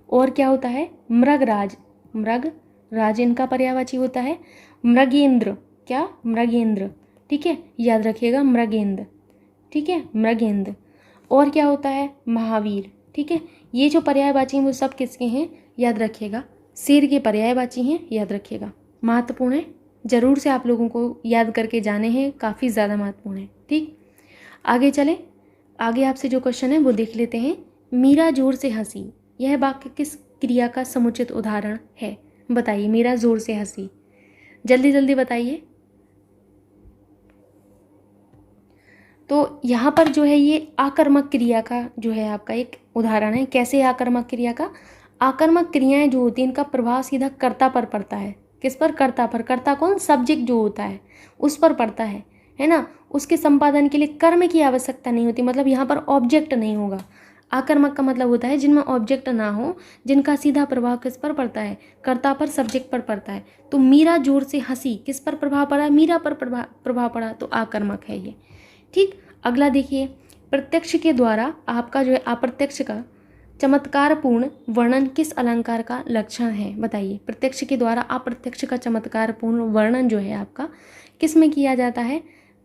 और क्या होता है, मृगराज, मृगराज इनका पर्यायवाची होता है। मृगेंद्र, क्या, मृगेंद्र। ठीक है, याद रखिएगा, मृगेंद्र। ठीक है, मृगेंद्र। और क्या होता है, महावीर। ठीक है, ये जो पर्यायवाची हैं वो सब किसके हैं, याद रखिएगा, शेर के पर्यायवाची हैं, याद रखिएगा, महत्वपूर्ण है, जरूर से आप लोगों को याद करके जाने हैं, काफ़ी ज़्यादा महत्वपूर्ण है। ठीक, आगे चले, आगे आपसे जो क्वेश्चन है वो देख लेते हैं। मीरा जोर से हंसी, यह वाक्य किस क्रिया का समुचित उदाहरण है, बताइए। मीरा जोर से हंसी, जल्दी जल्दी बताइए। तो यहाँ पर जो है ये आकर्मक क्रिया का जो है आपका एक उदाहरण है। कैसे आकर्मक क्रिया का, आकर्मक क्रियाएं जो होती हैं इनका प्रभाव सीधा कर्ता पर पड़ता है। किस पर, कर्ता पर। कर्ता कौन, सब्जेक्ट जो होता है उस पर पड़ता है ना। उसके संपादन के लिए कर्म की आवश्यकता नहीं होती, मतलब यहाँ पर ऑब्जेक्ट नहीं होगा। आकर्मक का मतलब होता है जिनमें ऑब्जेक्ट ना हो, जिनका सीधा प्रभाव किस पर पड़ता है, कर्ता पर, सब्जेक्ट पर पड़ता है। तो मीरा जोर से हंसी, किस पर प्रभाव पड़ा, मीरा पर प्रभाव पड़ा, तो आकर्मक है ये। ठीक, अगला देखिए, प्रत्यक्ष के द्वारा आपका जो है अप्रत्यक्ष का चमत्कारपूर्ण वर्णन किस अलंकार का लक्षण है, बताइए। प्रत्यक्ष के द्वारा अप्रत्यक्ष का चमत्कारपूर्ण वर्णन जो है आपका किस में किया जाता है,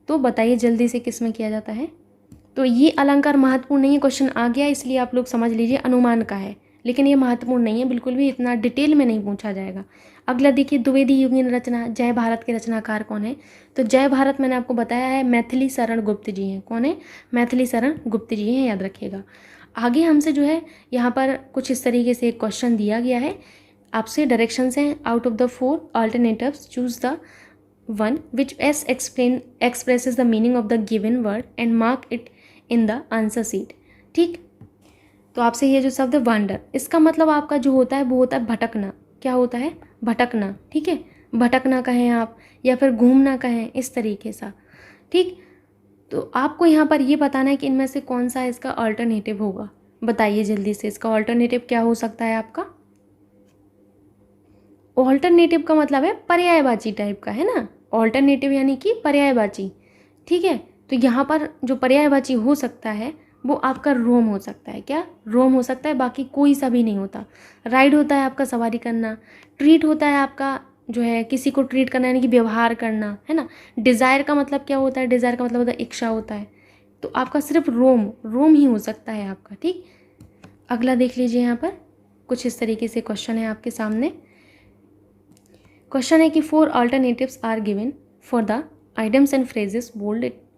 तो बताइए जल्दी से, किस में किया जाता है। तो ये अलंकार महत्वपूर्ण नहीं है, क्वेश्चन आ गया इसलिए आप लोग समझ लीजिए, अनुमान का है, लेकिन ये महत्वपूर्ण नहीं है बिल्कुल भी, इतना डिटेल में नहीं पूछा जाएगा। अगला देखिए, द्विवेदी युगीन रचना, जय भारत के रचनाकार कौन है, तो जय भारत मैंने आपको बताया है, मैथिली शरण गुप्त जी हैं। कौन है, मैथिली शरण गुप्त जी हैं, याद रखिएगा। आगे हमसे जो है यहाँ पर कुछ इस तरीके से एक क्वेश्चन दिया गया है, आपसे डायरेक्शंस हैं, out of the 4 alternatives choose the one which S expresses the meaning of the given word and mark it in the answer sheet. ठीक, तो आपसे ये जो शब्द वंडर, इसका मतलब आपका जो होता है वो होता है भटकना। क्या होता है, भटकना। ठीक है, भटकना कहें आप या फिर घूमना कहें, इस तरीके सा। ठीक, तो आपको यहाँ पर ये बताना है कि इनमें से कौन सा इसका अल्टरनेटिव होगा, बताइए जल्दी से। इसका अल्टरनेटिव क्या हो सकता है आपका, ऑल्टरनेटिव का मतलब है पर्यायवाची टाइप का, है ना। ऑल्टरनेटिव यानी कि पर्यायवाची। ठीक है, तो यहाँ पर जो पर्यायवाची हो सकता है वो आपका रोम हो सकता है। क्या, रोम हो सकता है, बाकी कोई सा भी नहीं होता। राइड होता है आपका सवारी करना, ट्रीट होता है आपका जो है किसी को ट्रीट करना यानी कि व्यवहार करना, है ना। डिज़ायर का मतलब क्या होता है, डिज़ायर का मतलब होता है इच्छा होता है। तो आपका सिर्फ रोम ही हो सकता है आपका। ठीक, अगला देख लीजिए, यहाँ पर कुछ इस तरीके से क्वेश्चन है आपके सामने। क्वेश्चन है कि 4 alternatives are given for the items and phrases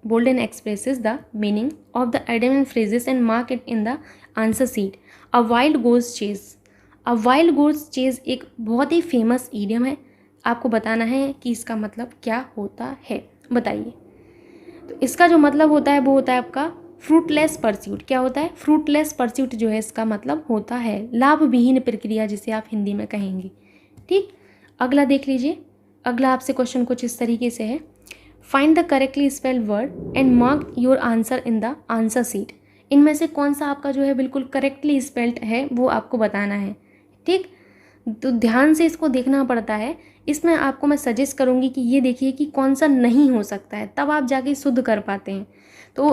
bold and expresses the meaning of the item and phrases and mark it in the answer sheet. A wild goose chase. A wild goose chase एक बहुत ही famous idiom है। आपको बताना है कि इसका मतलब क्या होता है, बताइए। तो इसका जो मतलब होता है वो होता है आपका फ्रूटलेस परस्यूट। क्या होता है? फ्रूटलेस परस्यूट जो है इसका मतलब होता है लाभ विहीन प्रक्रिया, जिसे आप हिंदी में कहेंगे। ठीक, अगला देख लीजिए। अगला आपसे क्वेश्चन कुछ इस तरीके से है, find the correctly spelled word and mark your answer in the answer sheet. इनमें से कौन सा आपका जो है बिल्कुल करेक्टली स्पेल्ड है वो आपको बताना है। ठीक, तो ध्यान से इसको देखना पड़ता है। इसमें आपको मैं सजेस्ट करूँगी कि ये देखिए कि कौन सा नहीं हो सकता है, तब आप जाके शुद्ध कर पाते हैं। तो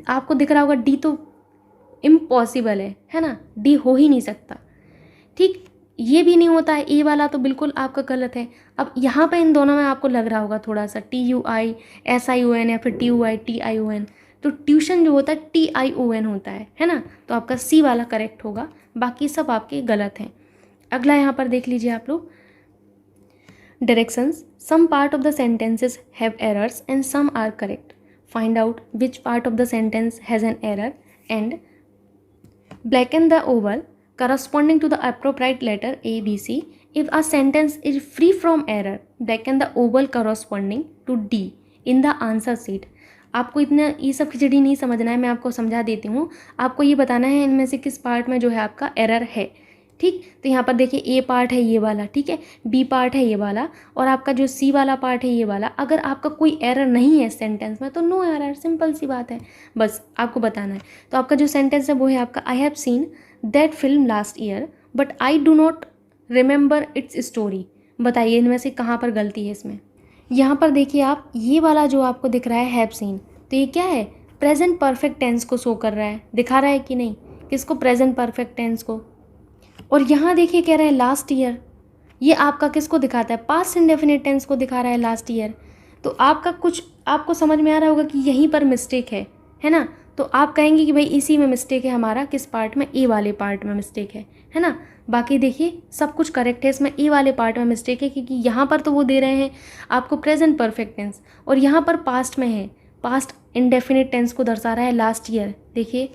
आपको दिख रहा होगा डी तो इम्पॉसिबल है ना, डी हो ही नहीं सकता। ठीक, ये भी नहीं होता है, ए वाला तो बिल्कुल आपका गलत है। अब यहाँ पे इन दोनों में आपको लग रहा होगा थोड़ा सा TUISION या फिर TUITION, तो ट्यूशन जो होता है TION होता है ना, तो आपका सी वाला करेक्ट होगा, बाकी सब आपके गलत हैं। अगला यहाँ पर देख लीजिए आप लोग, directions, some part of the sentences have errors and some are correct, find out which part of the sentence has an error and blacken the oval corresponding to the appropriate letter A, B, C. If a sentence is free from error, blacken the oval corresponding to D in the answer sheet. आपको इतना ये सब खिचड़ी नहीं समझना है, मैं आपको समझा देती हूँ। आपको ये बताना है इनमें से किस पार्ट में जो है आपका एरर है। ठीक, तो यहाँ पर देखिए ए पार्ट है ये वाला, ठीक है, बी पार्ट है ये वाला, और आपका जो सी वाला पार्ट है ये वाला। अगर आपका कोई एरर नहीं है सेंटेंस में तो नो एरर, सिंपल सी बात है, बस आपको बताना है। तो आपका जो सेंटेंस है वो है आपका, I have seen that film last year but I do not remember its story. बताइए इनमें से कहाँ पर गलती है इसमें। यहाँ पर देखिए आप, ये वाला जो आपको दिख रहा है हैव सीन, तो ये क्या है? प्रेजेंट परफेक्ट टेंस को शो कर रहा है, दिखा रहा है कि नहीं, किसको? प्रेजेंट परफेक्ट टेंस को। और यहाँ देखिए कह रहे हैं लास्ट ईयर, ये आपका किसको दिखाता है? पास्ट इंडेफिनिट टेंस को दिखा रहा है लास्ट ईयर। तो आपका कुछ आपको समझ में आ रहा होगा कि यहीं पर मिस्टेक है ना, तो आप कहेंगे कि भाई इसी में मिस्टेक है हमारा, किस पार्ट में? ए वाले पार्ट में मिस्टेक है ना। बाकी देखिए सब कुछ करेक्ट है, इसमें ए वाले पार्ट में मिस्टेक है, क्योंकि यहाँ पर तो वो दे रहे हैं आपको प्रेजेंट परफेक्ट टेंस, और यहाँ पर पास्ट में है, पास्ट इंडेफिनिट टेंस को दर्शा रहा है लास्ट ईयर। देखिए,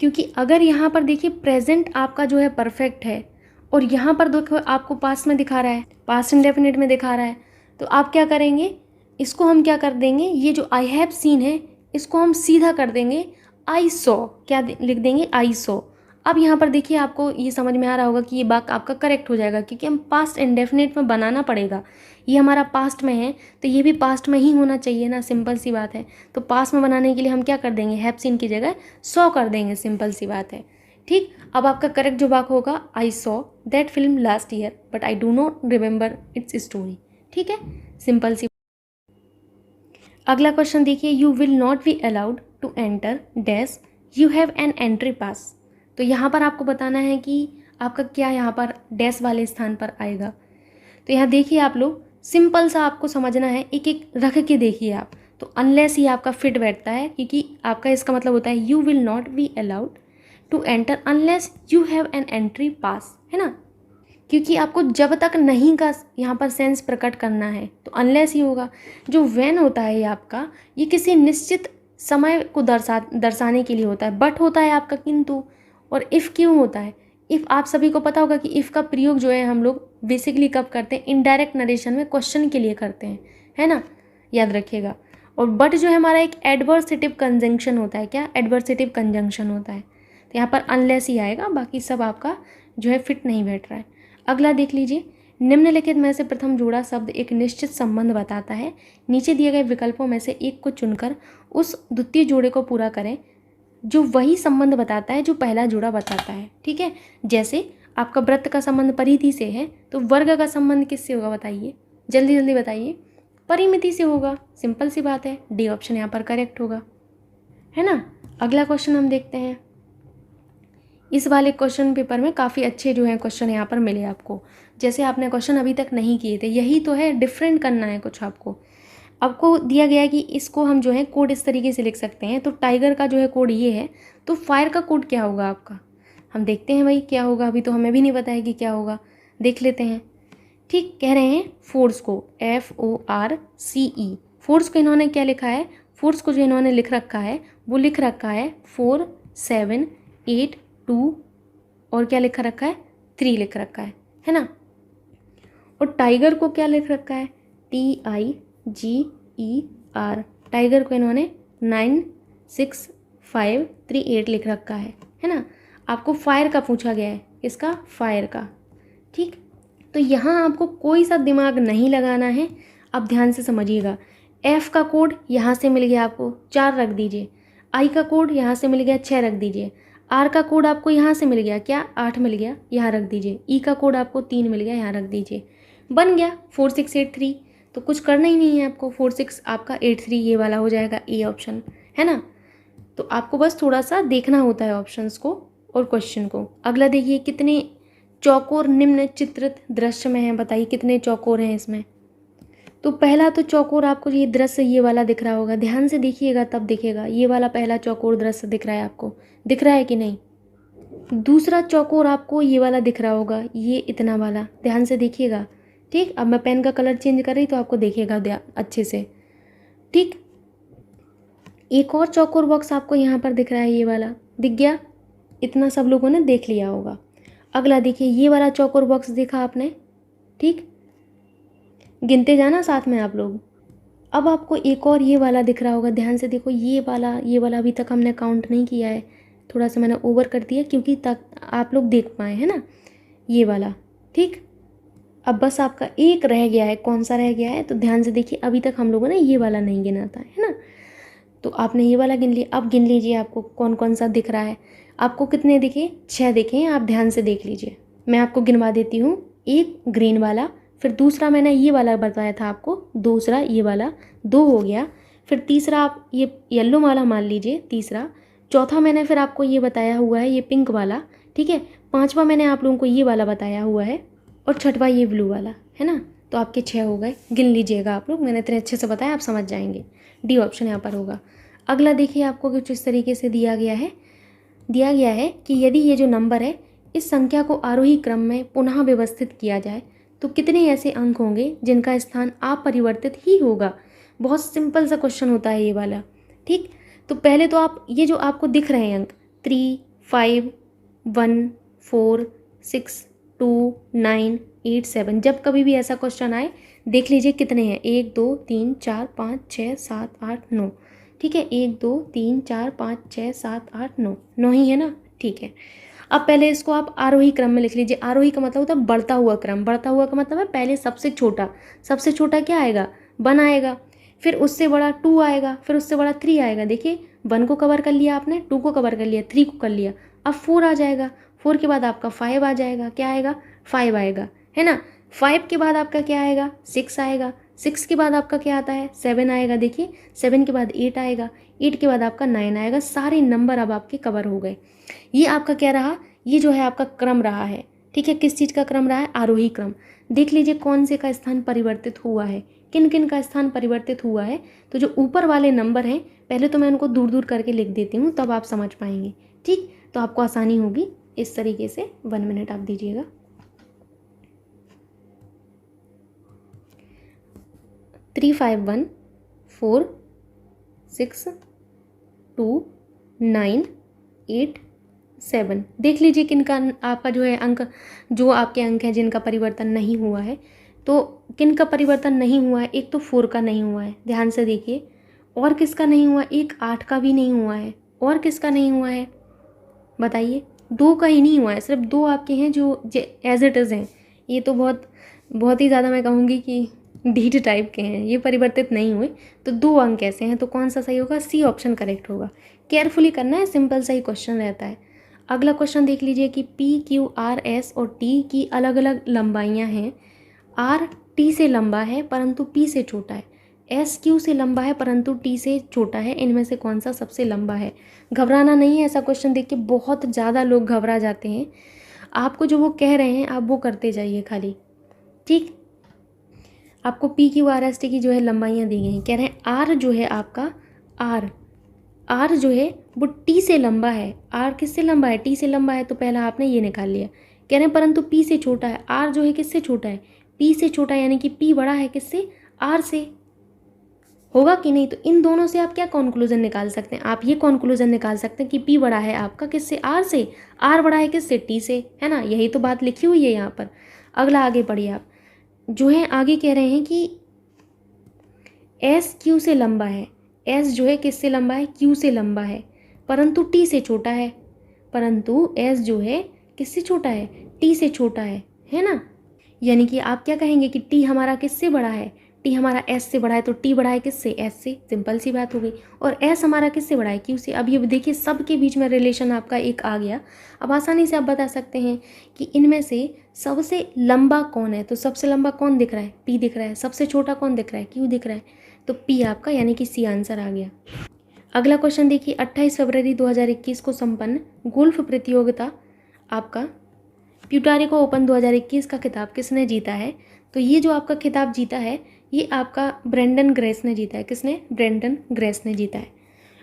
क्योंकि अगर यहाँ पर देखिए प्रेजेंट आपका जो है परफेक्ट है और यहाँ पर देखो आपको पास्ट में दिखा रहा है, पास्ट इंडेफिनिट में दिखा रहा है, तो आप क्या करेंगे? इसको हम क्या कर देंगे, ये जो आई हैव सीन है इसको हम सीधा कर देंगे आई सॉ। क्या लिख देंगे? I saw. अब यहाँ पर देखिए आपको ये समझ में आ रहा होगा कि ये बात आपका करेक्ट हो जाएगा, क्योंकि हम पास्ट इंडेफिनिट में बनाना पड़ेगा। ये हमारा पास्ट में है तो ये भी पास्ट में ही होना चाहिए ना, सिंपल सी बात है। तो पास्ट में बनाने के लिए हम क्या कर देंगे? हैव सीन की जगह सॉ कर देंगे, सिंपल सी बात है। ठीक, अब आपका करेक्ट जो वाक्य होगा, I saw that film last year but I do not remember its story. ठीक है, सिंपल सी। अगला क्वेश्चन देखिए, you will not be allowed to enter dash, you have an entry pass. तो यहाँ पर आपको बताना है कि आपका क्या यहाँ पर डैश वाले स्थान पर आएगा। तो यहाँ देखिए आप लोग, सिंपल सा आपको समझना है, एक एक रख के देखिए आप। तो अनलेस ही आपका फिट बैठता है, क्योंकि आपका इसका मतलब होता है you will not be allowed to enter unless you have an entry pass, है ना। क्योंकि आपको जब तक नहीं का यहाँ पर सेंस प्रकट करना है तो अनलेस ही होगा। जो व्हेन होता है ये आपका, ये किसी निश्चित समय को दर्शाने के लिए होता है। बट होता है आपका किंतु, और इफ़ क्यों होता है? इफ़ आप सभी को पता होगा कि इफ़ का प्रयोग जो है हम लोग बेसिकली कब करते हैं? इनडायरेक्ट नरेशन में क्वेश्चन के लिए करते हैं, है ना, याद रखिएगा। और बट जो है हमारा एक एडवर्सेटिव कंजंक्शन होता है। क्या? एडवर्सेटिव कंजंक्शन होता है। तो यहाँ पर अनलेस ही आएगा, बाकी सब आपका जो है फिट नहीं बैठ रहा है। अगला देख लीजिए, निम्नलिखित में से प्रथम जोड़ा शब्द एक निश्चित संबंध बताता है। नीचे दिए गए विकल्पों में से एक को चुनकर उस द्वितीय जोड़े को पूरा करें जो वही संबंध बताता है जो पहला जोड़ा बताता है। ठीक है, जैसे आपका वृत्त का संबंध परिधि से है तो वर्ग का संबंध किससे होगा? बताइए, जल्दी जल्दी बताइए। परिमिति से होगा, सिंपल सी बात है। डी ऑप्शन यहाँ पर करेक्ट होगा, है ना। अगला क्वेश्चन हम देखते हैं। इस वाले क्वेश्चन पेपर में काफ़ी अच्छे जो हैं क्वेश्चन यहाँ पर मिले आपको, जैसे आपने क्वेश्चन अभी तक नहीं किए थे। यही तो है, डिफरेंट करना है कुछ आपको। आपको दिया गया है कि इसको हम जो है कोड इस तरीके से लिख सकते हैं। तो टाइगर का जो है कोड ये है, तो फायर का कोड क्या होगा आपका, हम देखते हैं भाई क्या होगा। अभी तो हमें भी नहीं पता है कि क्या होगा, देख लेते हैं। ठीक, कह रहे हैं फोर्स को FORCE, फोर्स को इन्होंने क्या लिखा है, फोर्स को जो इन्होंने लिख रखा है वो लिख रखा है 4 7 8 2 और क्या लिखा रखा है 3 लिख रखा है ना। और टाइगर को क्या लिख रखा है TIGER, टाइगर को इन्होंने 9 6 5 3 8 लिख रखा है ना। आपको फायर का पूछा गया है, इसका फायर का। ठीक, तो यहाँ आपको कोई सा दिमाग नहीं लगाना है, अब ध्यान से समझिएगा। F का कोड यहाँ से मिल गया आपको 4 रख दीजिए, I का कोड यहाँ से मिल गया 6 रख दीजिए, R का कोड आपको यहाँ से मिल गया क्या 8 मिल गया, यहाँ रख दीजिए, E का कोड आपको 3 मिल गया, यहाँ रख दीजिए, बन गया 4683। तो कुछ करना ही नहीं है आपको, 46 आपका 83 ये वाला हो जाएगा, ए ऑप्शन है ना। तो आपको बस थोड़ा सा देखना होता है ऑप्शंस को और क्वेश्चन को। अगला देखिए, कितने चौकोर निम्न चित्रित दृश्य में है, बताइए कितने चौकोर हैं इसमें। तो पहला तो चौकोर आपको ये दृश्य ये वाला दिख रहा होगा, ध्यान से देखिएगा तब दिखेगा, ये वाला पहला चौकोर दृश्य दिख रहा है आपको, दिख रहा है कि नहीं। दूसरा चौकोर आपको ये वाला दिख रहा होगा, ये इतना वाला, ध्यान से देखिएगा। ठीक, अब मैं पेन का कलर चेंज कर रही तो आपको देखेगा अच्छे से। ठीक, एक और चौकोर बॉक्स आपको यहाँ पर दिख रहा है, ये वाला दिख गया, इतना सब लोगों ने देख लिया होगा। अगला देखिए, ये वाला चौकोर बॉक्स देखा आपने, ठीक, गिनते जाना साथ में आप लोग। अब आपको एक और ये वाला दिख रहा होगा, ध्यान से देखो, ये वाला अभी तक हमने काउंट नहीं किया है, थोड़ा सा मैंने ओवर कर दिया क्योंकि तक आप लोग देख पाए, है ना, ये वाला। ठीक, अब बस आपका एक रह गया है, कौन सा रह गया है, तो ध्यान से देखिए, अभी तक हम लोगों ने ये वाला नहीं गिना था, है ना। तो आपने ये वाला गिन लिया, अब गिन लीजिए आपको कौन कौन सा दिख रहा है। आपको कितने दिखे, 6 दिखे हैं, आप ध्यान से देख लीजिए, मैं आपको गिनवा देती हूँ। एक ग्रीन वाला, फिर दूसरा मैंने ये वाला बताया था आपको, दूसरा ये वाला 2 हो गया, फिर तीसरा आप ये येलो वाला मान लीजिए तीसरा, चौथा मैंने फिर आपको ये बताया हुआ है ये पिंक वाला, ठीक है, पांचवा मैंने आप लोगों को ये वाला बताया हुआ है, और छठवा ये ब्लू वाला, है ना। तो आपके 6 हो गए, गिन लीजिएगा आप लोग, मैंने इतने अच्छे से बताया आप समझ जाएंगे। डी ऑप्शन यहाँ पर होगा। अगला देखिए, आपको कुछ इस तरीके से दिया गया है कि यदि ये जो नंबर है इस संख्या को आरोही क्रम में पुनः व्यवस्थित किया जाए तो कितने ऐसे अंक होंगे जिनका स्थान अपरिवर्तित ही होगा। बहुत सिंपल सा क्वेश्चन होता है ये वाला। ठीक, तो पहले तो आप ये जो आपको दिख रहे हैं अंक 3 5 1 4 6 2 9 8 7, जब कभी भी ऐसा क्वेश्चन आए देख लीजिए कितने हैं, 1 2 3 4 5 6 7 8 9। ठीक है, 1 2 3 4 5 6 7 8 9, 9 ही है ना। ठीक है, अब पहले इसको आप आरोही क्रम में लिख लीजिए। आरोही का मतलब होता है बढ़ता हुआ क्रम, बढ़ता हुआ का मतलब है पहले सबसे छोटा क्या आएगा 1 आएगा, फिर उससे बड़ा 2 आएगा, फिर उससे बड़ा 3 आएगा। देखिए 1 को कवर कर लिया आपने, 2 को कवर कर लिया, 3 को कर लिया, अब 4 आ जाएगा, 4 के बाद आपका 5 आ जाएगा, क्या आएगा 5 आएगा, है ना। 5 के बाद आपका क्या आएगा 6 आएगा, 6 के बाद आपका क्या आता है 7 आएगा, देखिए 7 के बाद 8 आएगा, 8 के बाद आपका 9 आएगा। सारे नंबर अब आपके कवर हो गए। ये आपका क्या रहा, ये जो है आपका क्रम रहा है। ठीक है, किस चीज़ का क्रम रहा है, आरोही क्रम। देख लीजिए कौन से का स्थान परिवर्तित हुआ है, किन किन का स्थान परिवर्तित हुआ है। तो जो ऊपर वाले नंबर हैं पहले तो मैं उनको दूर दूर करके लिख देती हूँ, तब आप समझ पाएंगे। ठीक, तो आपको आसानी होगी इस तरीके से। 1 मिनट आप दीजिएगा। थ्री 5 1 4 6 2 9 8 7। देख लीजिए किनका आपका जो है अंक, जो आपके अंक हैं जिनका परिवर्तन नहीं हुआ है। तो किनका परिवर्तन नहीं हुआ है, एक तो 4 का नहीं हुआ है, ध्यान से देखिए। और किसका नहीं हुआ, एक 8 का भी नहीं हुआ है। और किसका नहीं हुआ है बताइए, 2 का ही नहीं हुआ है। सिर्फ 2 आपके हैं जो एज इट इज़ हैं। ये तो बहुत ही ज़्यादा मैं कहूँगी कि ढीठ टाइप के हैं, ये परिवर्तित नहीं हुए। तो 2 अंक ऐसे हैं, तो कौन सा सही होगा, सी ऑप्शन करेक्ट होगा। केयरफुली करना है, सिंपल सा ही क्वेश्चन रहता है। अगला क्वेश्चन देख लीजिए कि P Q R S और T की अलग अलग लंबाइयाँ हैं। R T से लंबा है परंतु P से छोटा है, S Q से लंबा है परंतु T से छोटा है, इनमें से कौन सा सबसे लंबा है। घबराना नहीं है, ऐसा क्वेश्चन देख के बहुत ज़्यादा लोग घबरा जाते हैं। आपको जो वो कह रहे हैं आप वो करते जाइए खाली। ठीक, आपको P Q R S T की जो है लंबाइयाँ दी गई हैं। कह रहे हैं आर जो है आपका, आर जो है वो टी से लंबा है। आर किससे लंबा है? टी से लंबा है, तो पहला आपने ये निकाल लिया। कह रहे हैं परंतु पी से छोटा है। आर जो है किससे छोटा है? पी से छोटा है, यानी कि पी बड़ा है किससे? आर से। होगा कि नहीं? तो इन दोनों से आप क्या कंक्लूजन निकाल सकते हैं? आप ये कंक्लूजन निकाल सकते हैं कि पी बड़ा है आपका किससे? आर से। आर बड़ा है किससे? टी से, है ना? यही तो बात लिखी हुई है यहाँ पर। अगला आगे पढ़िए आप। जो है आगे कह रहे हैं कि एस क्यू से लंबा है। एस जो है किससे लंबा है? क्यू से लंबा है, परंतु टी से छोटा है। परंतु एस जो है किससे छोटा है? टी से छोटा है ना? यानी कि आप क्या कहेंगे कि टी हमारा किससे बड़ा है? टी हमारा एस से बड़ा है, तो टी बड़ा है किससे? एस से। सिंपल सी बात हो गई। और एस हमारा किससे बड़ा है? क्यू से। अब ये देखिए सबके बीच में रिलेशन आपका एक आ गया। अब आसानी से आप बता सकते हैं कि इनमें से सबसे लंबा कौन है। तो सबसे लंबा कौन दिख रहा है? पी दिख रहा है। सबसे छोटा कौन दिख रहा है? क्यू दिख रहा है। तो पी आपका, यानी कि सी आंसर आ गया। अगला क्वेश्चन देखिए, 28 फरवरी 2021 को संपन्न गोल्फ प्रतियोगिता आपका प्यूटारिको ओपन 2021 का खिताब किसने जीता है? तो ये जो आपका खिताब जीता है ये आपका ब्रेंडन ग्रेस ने जीता है। किसने? ब्रेंडन ग्रेस ने जीता है।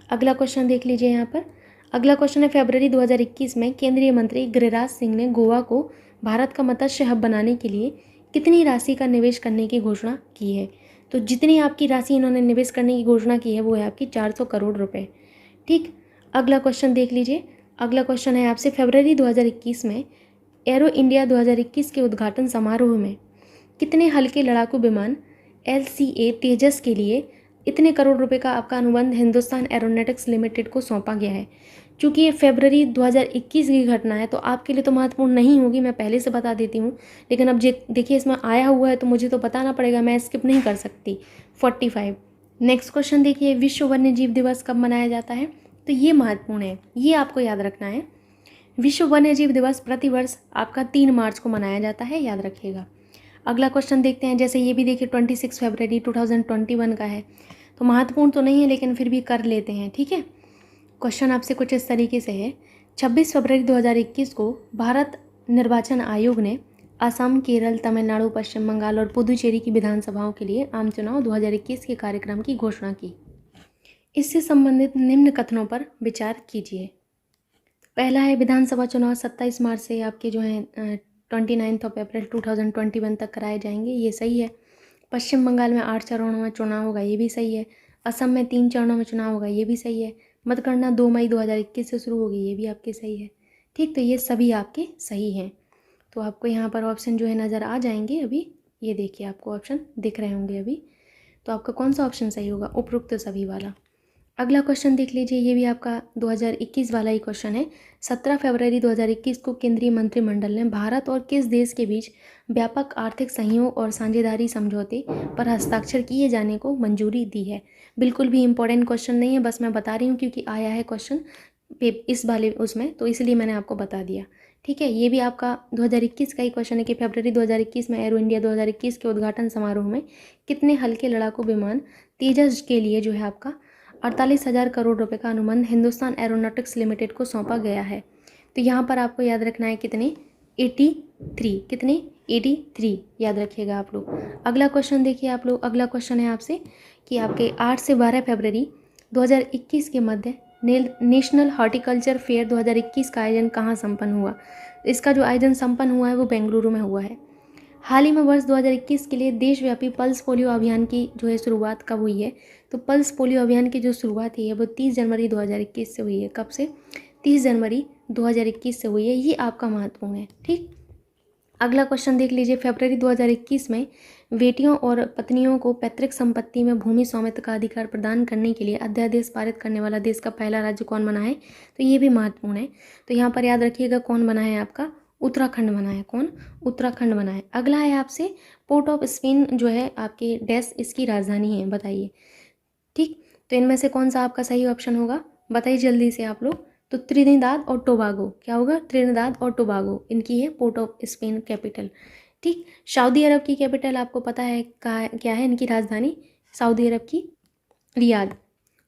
अगला क्वेश्चन देख लीजिए यहाँ पर। अगला क्वेश्चन है, फरवरी 2021 में केंद्रीय मंत्री गिरिराज सिंह ने गोवा को भारत का मत्स्य हब बनाने के लिए कितनी राशि का निवेश करने की घोषणा की है? तो जितनी आपकी राशि इन्होंने निवेश करने की घोषणा की है वो है आपकी 400 करोड़ रुपए। ठीक। अगला क्वेश्चन देख लीजिए। अगला क्वेश्चन है आपसे, फरवरी 2021 में एरो इंडिया 2021 के उद्घाटन समारोह में कितने हल्के लड़ाकू विमान LCA तेजस के लिए इतने करोड़ रुपए का आपका अनुबंध हिंदुस्तान एरोनॉटिक्स लिमिटेड को सौंपा गया है? क्योंकि ये फरवरी 2021 की घटना है तो आपके लिए तो महत्वपूर्ण नहीं होगी, मैं पहले से बता देती हूँ। लेकिन अब देखिए इसमें आया हुआ है तो मुझे तो बताना पड़ेगा, मैं स्किप नहीं कर सकती। 45। नेक्स्ट क्वेश्चन देखिए, विश्व वन्य जीव दिवस कब मनाया जाता है? तो ये महत्वपूर्ण है, ये आपको याद रखना है। विश्व वन्य जीव दिवस प्रतिवर्ष आपका 3 मार्च को मनाया जाता है, याद रखिएगा। अगला क्वेश्चन देखते हैं। जैसे ये भी देखिए 26 फरवरी 2021 का है, तो महत्वपूर्ण तो नहीं है लेकिन फिर भी कर लेते हैं, ठीक है। क्वेश्चन आपसे कुछ इस तरीके से है, 26 फरवरी 2021 को भारत निर्वाचन आयोग ने असम, केरल, तमिलनाडु, पश्चिम बंगाल और पुदुचेरी की विधानसभाओं के लिए आम चुनाव 2021 के कार्यक्रम की घोषणा की। इससे संबंधित निम्न कथनों पर विचार कीजिए। पहला है, विधानसभा चुनाव 27 मार्च से आपके जो हैं 29 अप्रैल 2021 तक कराए जाएंगे, ये सही है। पश्चिम बंगाल में 8 चरणों में चुनाव होगा, ये भी सही है। असम में 3 चरणों में चुनाव होगा, ये भी सही है। मतगणना 2 मई 2021 से शुरू होगी, ये भी आपके सही है। ठीक, तो ये सभी आपके सही हैं। तो आपको यहाँ पर ऑप्शन जो है नज़र आ जाएंगे अभी, ये देखिए आपको ऑप्शन दिख रहे होंगे अभी। तो आपका कौन सा ऑप्शन सही होगा? उपरोक्त सभी वाला। अगला क्वेश्चन देख लीजिए, ये भी आपका 2021 वाला ही क्वेश्चन है। 17 फरवरी 2021 को केंद्रीय मंत्रिमंडल ने भारत और किस देश के बीच व्यापक आर्थिक सहयोग और साझेदारी समझौते पर हस्ताक्षर किए जाने को मंजूरी दी है? बिल्कुल भी इंपॉर्टेंट क्वेश्चन नहीं है, बस मैं बता रही हूँ क्योंकि आया है क्वेश्चन इस वाले उसमें, तो इसलिए मैंने आपको बता दिया। ठीक है, ये भी आपका 2021 का ही क्वेश्चन है कि फरवरी 2021 में एरो इंडिया 2021 के उद्घाटन समारोह में कितने हल्के लड़ाकू विमान तेजस के लिए जो है आपका 48,000 करोड़ रुपए का अनुबंध हिंदुस्तान एरोनॉटिक्स लिमिटेड को सौंपा गया है? तो यहाँ पर आपको याद रखना है कितने? 83। कितने? 83 याद रखिएगा आप लोग। अगला क्वेश्चन देखिए आप लोग। अगला क्वेश्चन है आपसे कि आपके 8 से 12 फरवरी 2021 के मध्य नेशनल हॉर्टिकल्चर फेयर 2021 का आयोजन कहाँ संपन्न हुआ? इसका जो आयोजन संपन्न हुआ है वो बेंगलुरु में हुआ है। हाल ही में वर्ष 2021 के लिए देशव्यापी पल्स पोलियो अभियान की जो है शुरुआत कब हुई है? तो पल्स पोलियो अभियान की जो शुरुआत है वो 30 जनवरी 2021 से हुई है। कब से? 30 जनवरी 2021 से हुई है। ये आपका महत्वपूर्ण है। ठीक, अगला क्वेश्चन देख लीजिए। फरवरी 2021 में बेटियों और पत्नियों को पैतृक संपत्ति में भूमि स्वामित्व का अधिकार प्रदान करने के लिए अध्यादेश पारित करने वाला देश का पहला राज्य कौन बना है? तो ये भी महत्वपूर्ण है। तो यहाँ पर याद रखिएगा कौन बना है आपका? उत्तराखंड बना है। कौन? उत्तराखंड बना है। अगला है आपसे, पोर्ट ऑफ स्पेन जो है आपके डैश इसकी राजधानी है, बताइए। ठीक, तो इनमें से कौन सा आपका सही ऑप्शन होगा? बताइए जल्दी से आप लोग। तो त्रिनिदाद और टोबागो। क्या होगा? त्रिनिदाद और टोबागो इनकी है पोर्ट ऑफ स्पेन कैपिटल। ठीक, सऊदी अरब की कैपिटल आपको पता है क्या है इनकी राजधानी? सऊदी अरब की रियाद।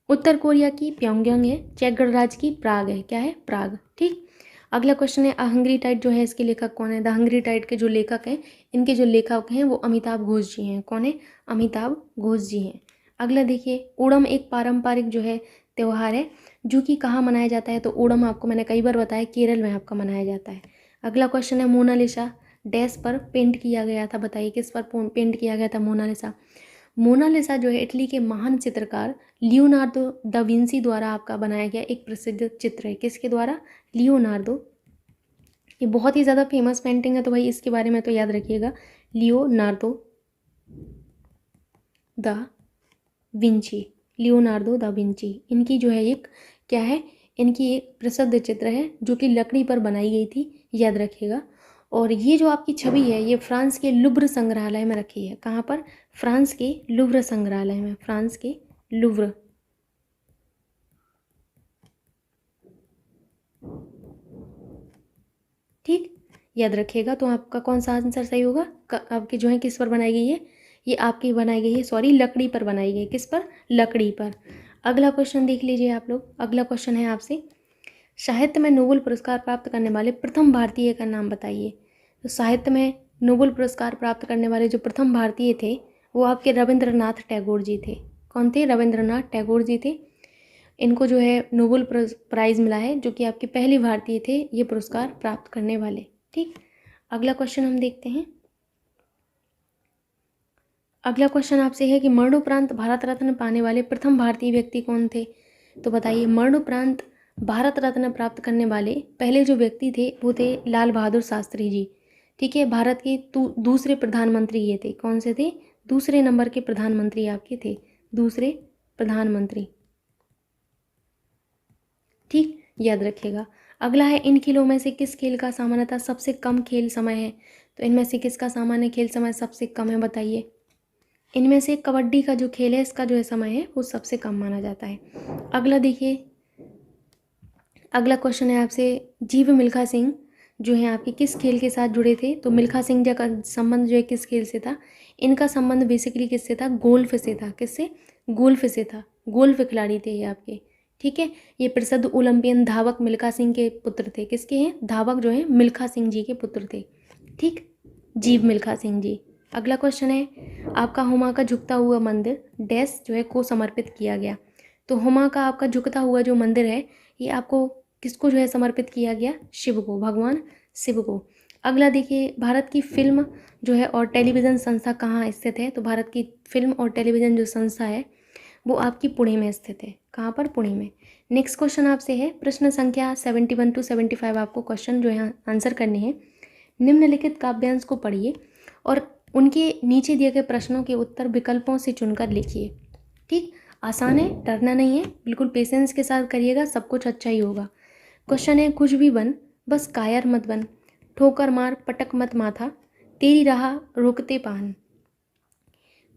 उत्तर कोरिया की प्योंगयांग है। चेक गणराज्य की प्राग है। क्या है? प्राग। ठीक, अगला क्वेश्चन है अ हंग्री टाइड जो है इसके लेखक कौन है? द हंग्री टाइड के जो लेखक हैं, इनके जो लेखक हैं वो अमिताभ घोष जी हैं। कौन है? अमिताभ घोष जी हैं। अगला देखिए, ओणम एक पारंपरिक जो है त्यौहार है जो कि कहाँ मनाया जाता है? तो ओणम आपको मैंने कई बार बताया केरल में आपका मनाया जाता है। अगला क्वेश्चन है मोनालिसा डैश पर पेंट किया गया था? बताइए किस पर पेंट किया गया था मोनालिसा? मोनालिसा जो है इटली के महान चित्रकार लियोनार्दो दा विंसी द्वारा आपका बनाया गया एक प्रसिद्ध चित्र है। किसके द्वारा? लियोनार्दो। ये बहुत ही ज़्यादा फेमस पेंटिंग है तो भाई इसके बारे में तो याद रखिएगा, Leonardo da Vinci. Leonardo da Vinci इनकी जो है एक क्या है, इनकी एक प्रसिद्ध चित्र है जो कि लकड़ी पर बनाई गई थी, याद रखिएगा। और ये जो आपकी छवि है ये फ्रांस के लुव्र संग्रहालय में रखी है। कहाँ पर? फ्रांस के लुव्र संग्रहालय में। फ्रांस के लुव्र। ठीक, याद रखिएगा। तो आपका कौन सा आंसर सही होगा? आपकी जो है किस पर बनाई गई है? ये आपकी बनाई गई है, सॉरी, लकड़ी पर बनाई गई। किस पर? लकड़ी पर। अगला क्वेश्चन देख लीजिए आप लोग। अगला क्वेश्चन है आपसे, साहित्य में नोबेल पुरस्कार प्राप्त करने वाले प्रथम भारतीय का नाम बताइए। तो साहित्य में नोबेल पुरस्कार प्राप्त करने वाले जो प्रथम भारतीय थे वो आपके रविंद्रनाथ टैगोर जी थे। कौन थे? रविंद्रनाथ टैगोर जी थे। इनको जो है नोबेल प्राइज़ मिला है, जो कि आपके पहले भारतीय थे ये पुरस्कार प्राप्त करने वाले। ठीक, अगला क्वेश्चन हम देखते हैं। अगला क्वेश्चन आपसे है कि मरणोपरांत भारत रत्न पाने वाले प्रथम भारतीय व्यक्ति कौन थे? तो बताइए, मरणोपरांत भारत रत्न प्राप्त करने वाले पहले जो व्यक्ति थे वो थे लाल बहादुर शास्त्री जी। ठीक है, भारत के दूसरे प्रधानमंत्री ये थे। कौन से थे? दूसरे नंबर के प्रधानमंत्री आपके थे, दूसरे प्रधानमंत्री। ठीक, याद रखिएगा। अगला है, इन खेलों में से किस खेल का सामान्यतः सबसे कम खेल समय है? तो इनमें से किसका सामान्य खेल समय सबसे कम है? बताइए। इनमें से कबड्डी का जो खेल है इसका जो है समय है वो सबसे कम माना जाता है। अगला देखिए, अगला क्वेश्चन है आपसे, जीव मिल्खा सिंह जो है आपके किस खेल के साथ जुड़े थे? तो मिल्खा सिंह जी का संबंध जो है किस खेल से था? इनका संबंध बेसिकली किससे था? गोल्फ से था। किससे? गोल्फ से था। गोल्फ खिलाड़ी थे ये आपके। ठीक है, ये प्रसिद्ध ओलंपियन धावक मिल्खा सिंह के पुत्र थे। किसके हैं? धावक जो है मिल्खा सिंह जी के पुत्र थे। ठीक, जीव मिल्खा सिंह जी। अगला क्वेश्चन है आपका, हुमा का झुकता हुआ मंदिर डैश जो है को समर्पित किया गया। तो हुमा का आपका झुकता हुआ जो मंदिर है ये आपको किसको जो है समर्पित किया गया? शिव को, भगवान शिव को। अगला देखिए, भारत की फिल्म जो है और टेलीविज़न संस्था कहाँ स्थित है? तो भारत की फिल्म और टेलीविज़न जो संस्था है वो आपकी पुणे में स्थित है। कहाँ पर? पुणे में। नेक्स्ट क्वेश्चन आपसे है, प्रश्न संख्या 71 to 75 आपको क्वेश्चन जो है आंसर करने हैं। निम्नलिखित काव्यांश को पढ़िए और उनके नीचे दिए गए प्रश्नों के उत्तर विकल्पों से चुनकर लिखिए। ठीक, आसान है, डरना नहीं है, बिल्कुल पेशेंस के साथ करिएगा, सब कुछ अच्छा ही होगा। क्वेश्चन है, कुछ भी बन बस कायर मत बन, ठोकर मार पटक मत माथा, तेरी राह रोकते पान।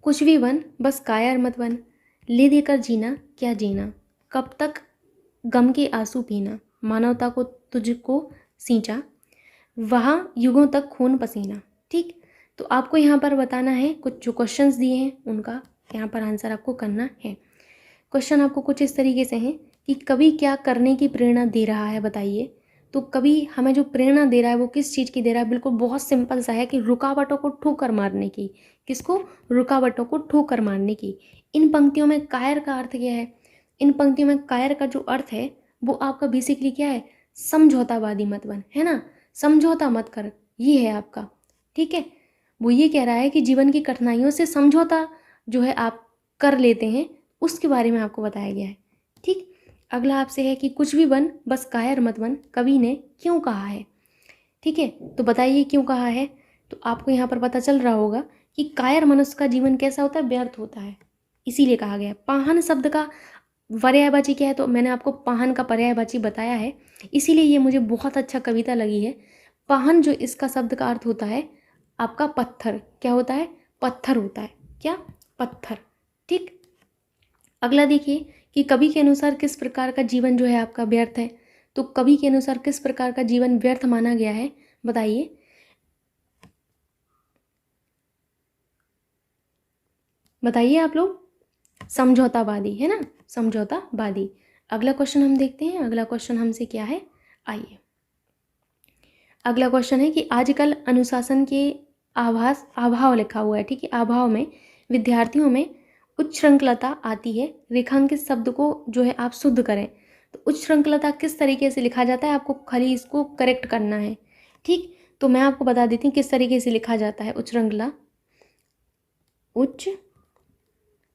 कुछ भी बन बस कायर मत बन, ले देकर जीना क्या जीना, कब तक गम के आंसू पीना, मानवता को तुझको सींचा, वहाँ युगों तक खून पसीना। ठीक, तो आपको यहाँ पर बताना है, कुछ जो क्वेश्चंस दिए हैं उनका यहाँ पर आंसर आपको करना है। क्वेश्चन आपको कुछ इस तरीके से हैं कि कवि क्या करने की प्रेरणा दे रहा है? बताइए। तो कवि हमें जो प्रेरणा दे रहा है वो किस चीज़ की दे रहा है? बिल्कुल बहुत सिंपल सा है कि रुकावटों को ठोकर मारने की। किसको? रुकावटों को ठोकर मारने की। इन पंक्तियों में कायर का अर्थ क्या है? इन पंक्तियों में कायर का जो अर्थ है वो आपका बेसिकली क्या है? समझौतावादी मत बन, है ना, समझौता मत कर, ये है आपका। ठीक है, वो ये कह रहा है कि जीवन की कठिनाइयों से समझौता जो है आप कर लेते हैं, उसके बारे में आपको बताया गया है। ठीक, अगला आपसे है कि कुछ भी बन बस कायर मत बन, कवि ने क्यों कहा है? ठीक है, तो बताइए क्यों कहा है। तो आपको यहाँ पर पता चल रहा होगा कि कायर मनुष्य का जीवन कैसा होता है? व्यर्थ होता है, इसीलिए कहा गया। पाहन शब्द का पर्यायवाची क्या है? तो मैंने आपको पाहन का पर्यायवाची बताया है, इसीलिए ये मुझे बहुत अच्छा कविता लगी है। पाहन जो इसका शब्द का अर्थ होता है आपका पत्थर। क्या होता है? पत्थर होता है। क्या? पत्थर। ठीक, अगला देखिए कि कवि के अनुसार किस प्रकार का जीवन जो है आपका व्यर्थ है। तो कवि के अनुसार किस प्रकार का जीवन व्यर्थ माना गया है? बताइए। बताइए आप लोग। समझौतावादी, है ना, समझौतावादी। अगला क्वेश्चन हम देखते हैं। अगला क्वेश्चन हमसे क्या है, आइए। अगला क्वेश्चन है कि आजकल अनुशासन के अभाव लिखा हुआ है, ठीक है। अभाव में विद्यार्थियों में उच्च श्रृंखलता आती है। रेखांकित शब्द को जो है आप शुद्ध करें। तो उच्च श्रृंखलता किस तरीके से लिखा जाता है, आपको खाली इसको करेक्ट करना है, ठीक। तो मैं आपको बता देती हूँ किस तरीके से लिखा जाता है उच्च श्रृंखला। उच्च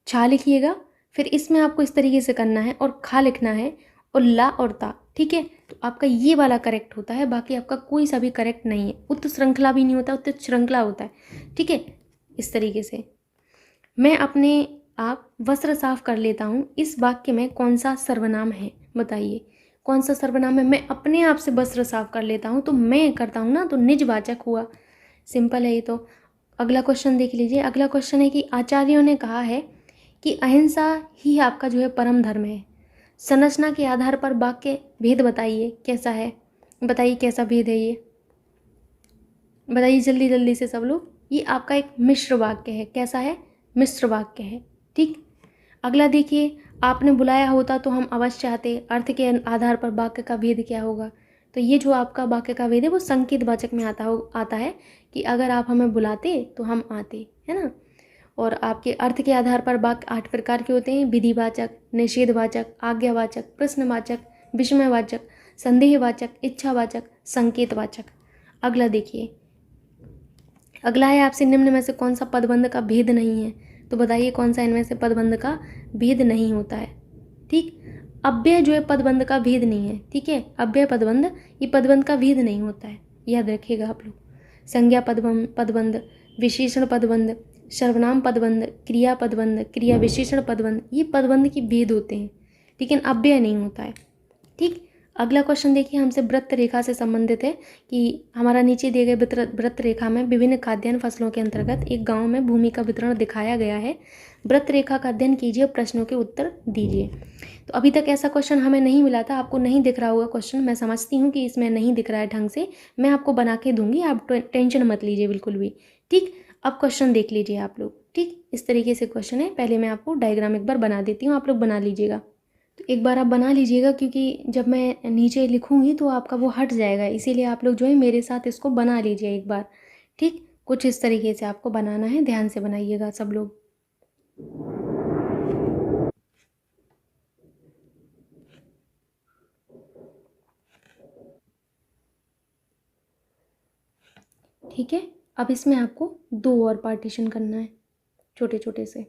छा लिखिएगा, फिर इसमें आपको इस तरीके से करना है और खा लिखना है और ला और ता, ठीक है। तो आपका ये वाला करेक्ट होता है, बाकी आपका कोई सा भी करेक्ट नहीं है। उत्त श्रृंखला भी नहीं होता, उत्त श्रृंखला होता है, ठीक है। इस तरीके से मैं अपने आप वस्त्र साफ कर लेता हूँ, इस वाक्य में कौन सा सर्वनाम है, बताइए कौन सा सर्वनाम है। मैं अपने आप से वस्त्र साफ कर लेता हूँ, तो मैं करता हूँ ना, तो निजवाचक हुआ। सिंपल है ये तो। अगला क्वेश्चन देख लीजिए। अगला क्वेश्चन है कि आचार्यों ने कहा है कि अहिंसा ही आपका जो है परम धर्म है। संरचना के आधार पर वाक्य भेद बताइए, कैसा है, बताइए कैसा भेद है ये, बताइए जल्दी जल्दी से सब लोग। ये आपका एक मिश्र वाक्य है, कैसा है, मिश्र वाक्य है, ठीक। अगला देखिए, आपने बुलाया होता तो हम अवश्य आते, अर्थ के आधार पर वाक्य का भेद क्या होगा। तो ये जो आपका वाक्य का भेद है वो संकेत वाचक में आता है कि अगर आप हमें बुलाते तो हम आते, है ना। और आपके अर्थ के आधार पर वाक्य 8 प्रकार के होते हैं। विधिवाचक, निषेधवाचक, आज्ञावाचक, प्रश्नवाचक, विस्मयवाचक, संदेहवाचक, इच्छावाचक, संकेतवाचक। अगला देखिए, अगला है आपसे निम्न में से कौन सा पदबंध का भेद नहीं है। तो बताइए कौन सा इनमें से पदबंध का भेद नहीं होता है, ठीक। अव्यय जो है पदबंध का भेद नहीं है, ठीक है। अव्यय पदबंध ये पदबंध का भेद नहीं होता है, याद रखिएगा आप लोग। संज्ञा पदबंध, विशेषण पदबंध, सर्वनाम पदबंध, क्रिया पदबंध, क्रिया विशेषण पदबंध, ये पदबंध के भेद होते हैं, लेकिन अव्यय नहीं होता है, ठीक। अगला क्वेश्चन देखिए, हमसे वृत्त रेखा से संबंधित है कि हमारा नीचे दिए गए वृत्त रेखा में विभिन्न खाद्यान्न फसलों के अंतर्गत एक गांव में भूमि का वितरण दिखाया गया है। वृत्त रेखा का अध्ययन कीजिए, प्रश्नों के उत्तर दीजिए। तो अभी तक ऐसा क्वेश्चन हमें नहीं मिला था, आपको नहीं दिख रहा होगा क्वेश्चन, मैं समझती हूँ कि इसमें नहीं दिख रहा है ढंग से, मैं आपको बना के दूंगी, आप टेंशन मत लीजिए बिल्कुल भी, ठीक। अब क्वेश्चन देख लीजिए आप लोग, ठीक। इस तरीके से क्वेश्चन है, पहले मैं आपको डायग्राम एक बार बना देती हूँ, आप लोग बना लीजिएगा। तो एक बार आप बना लीजिएगा, क्योंकि जब मैं नीचे लिखूंगी तो आपका वो हट जाएगा, इसीलिए आप लोग जो है मेरे साथ इसको बना लीजिए एक बार, ठीक। कुछ इस तरीके से आपको बनाना है, ध्यान से बनाइएगा सब लोग। ठीक है, अब इसमें आपको 2 और पार्टीशन करना है छोटे छोटे से।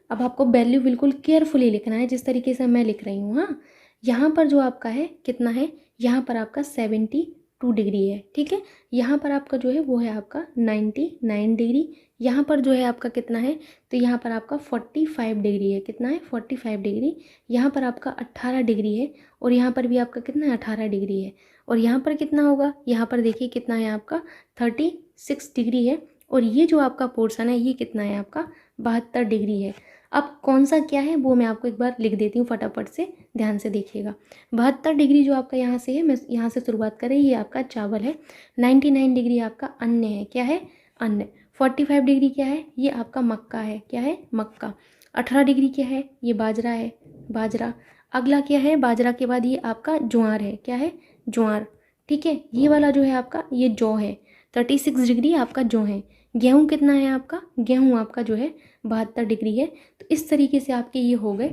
अब आपको वैल्यू बिल्कुल केयरफुली लिखना है, जिस तरीके से मैं लिख रही हूँ। हाँ, यहाँ पर जो आपका है कितना है, यहाँ पर आपका 72 डिग्री है, ठीक है। यहाँ पर आपका जो है वो है आपका 99 डिग्री। यहाँ पर जो है आपका कितना है, तो यहाँ पर आपका 45 डिग्री है, कितना है 45 डिग्री। यहाँ पर आपका 18 डिग्री है, और यहाँ पर भी आपका कितना है 18 डिग्री है। और यहाँ पर कितना होगा, यहाँ पर देखिए कितना है आपका 36 डिग्री है। और ये जो आपका पोर्शन है ये कितना है आपका 72 डिग्री है। अब कौन सा क्या है वो मैं आपको एक बार लिख देती हूँ फटाफट से, ध्यान से देखिएगा। 72 डिग्री जो आपका यहाँ से है, मैं यहाँ से शुरुआत करें, ये आपका चावल है। 99 डिग्री आपका अन्न है, क्या है अन्न। 45 डिग्री क्या है, ये आपका मक्का है, क्या है मक्का। 18 डिग्री क्या है, ये बाजरा है, बाजरा। अगला क्या है, बाजरा के बाद ये आपका ज्वार है, क्या है ज्वार, ठीक है। ये वाला जो है आपका ये जौ है, 36 डिग्री आपका जौ है। गेहूँ कितना है आपका, गेहूँ आपका जो है 72 डिग्री है। तो इस तरीके से आपके ये हो गए।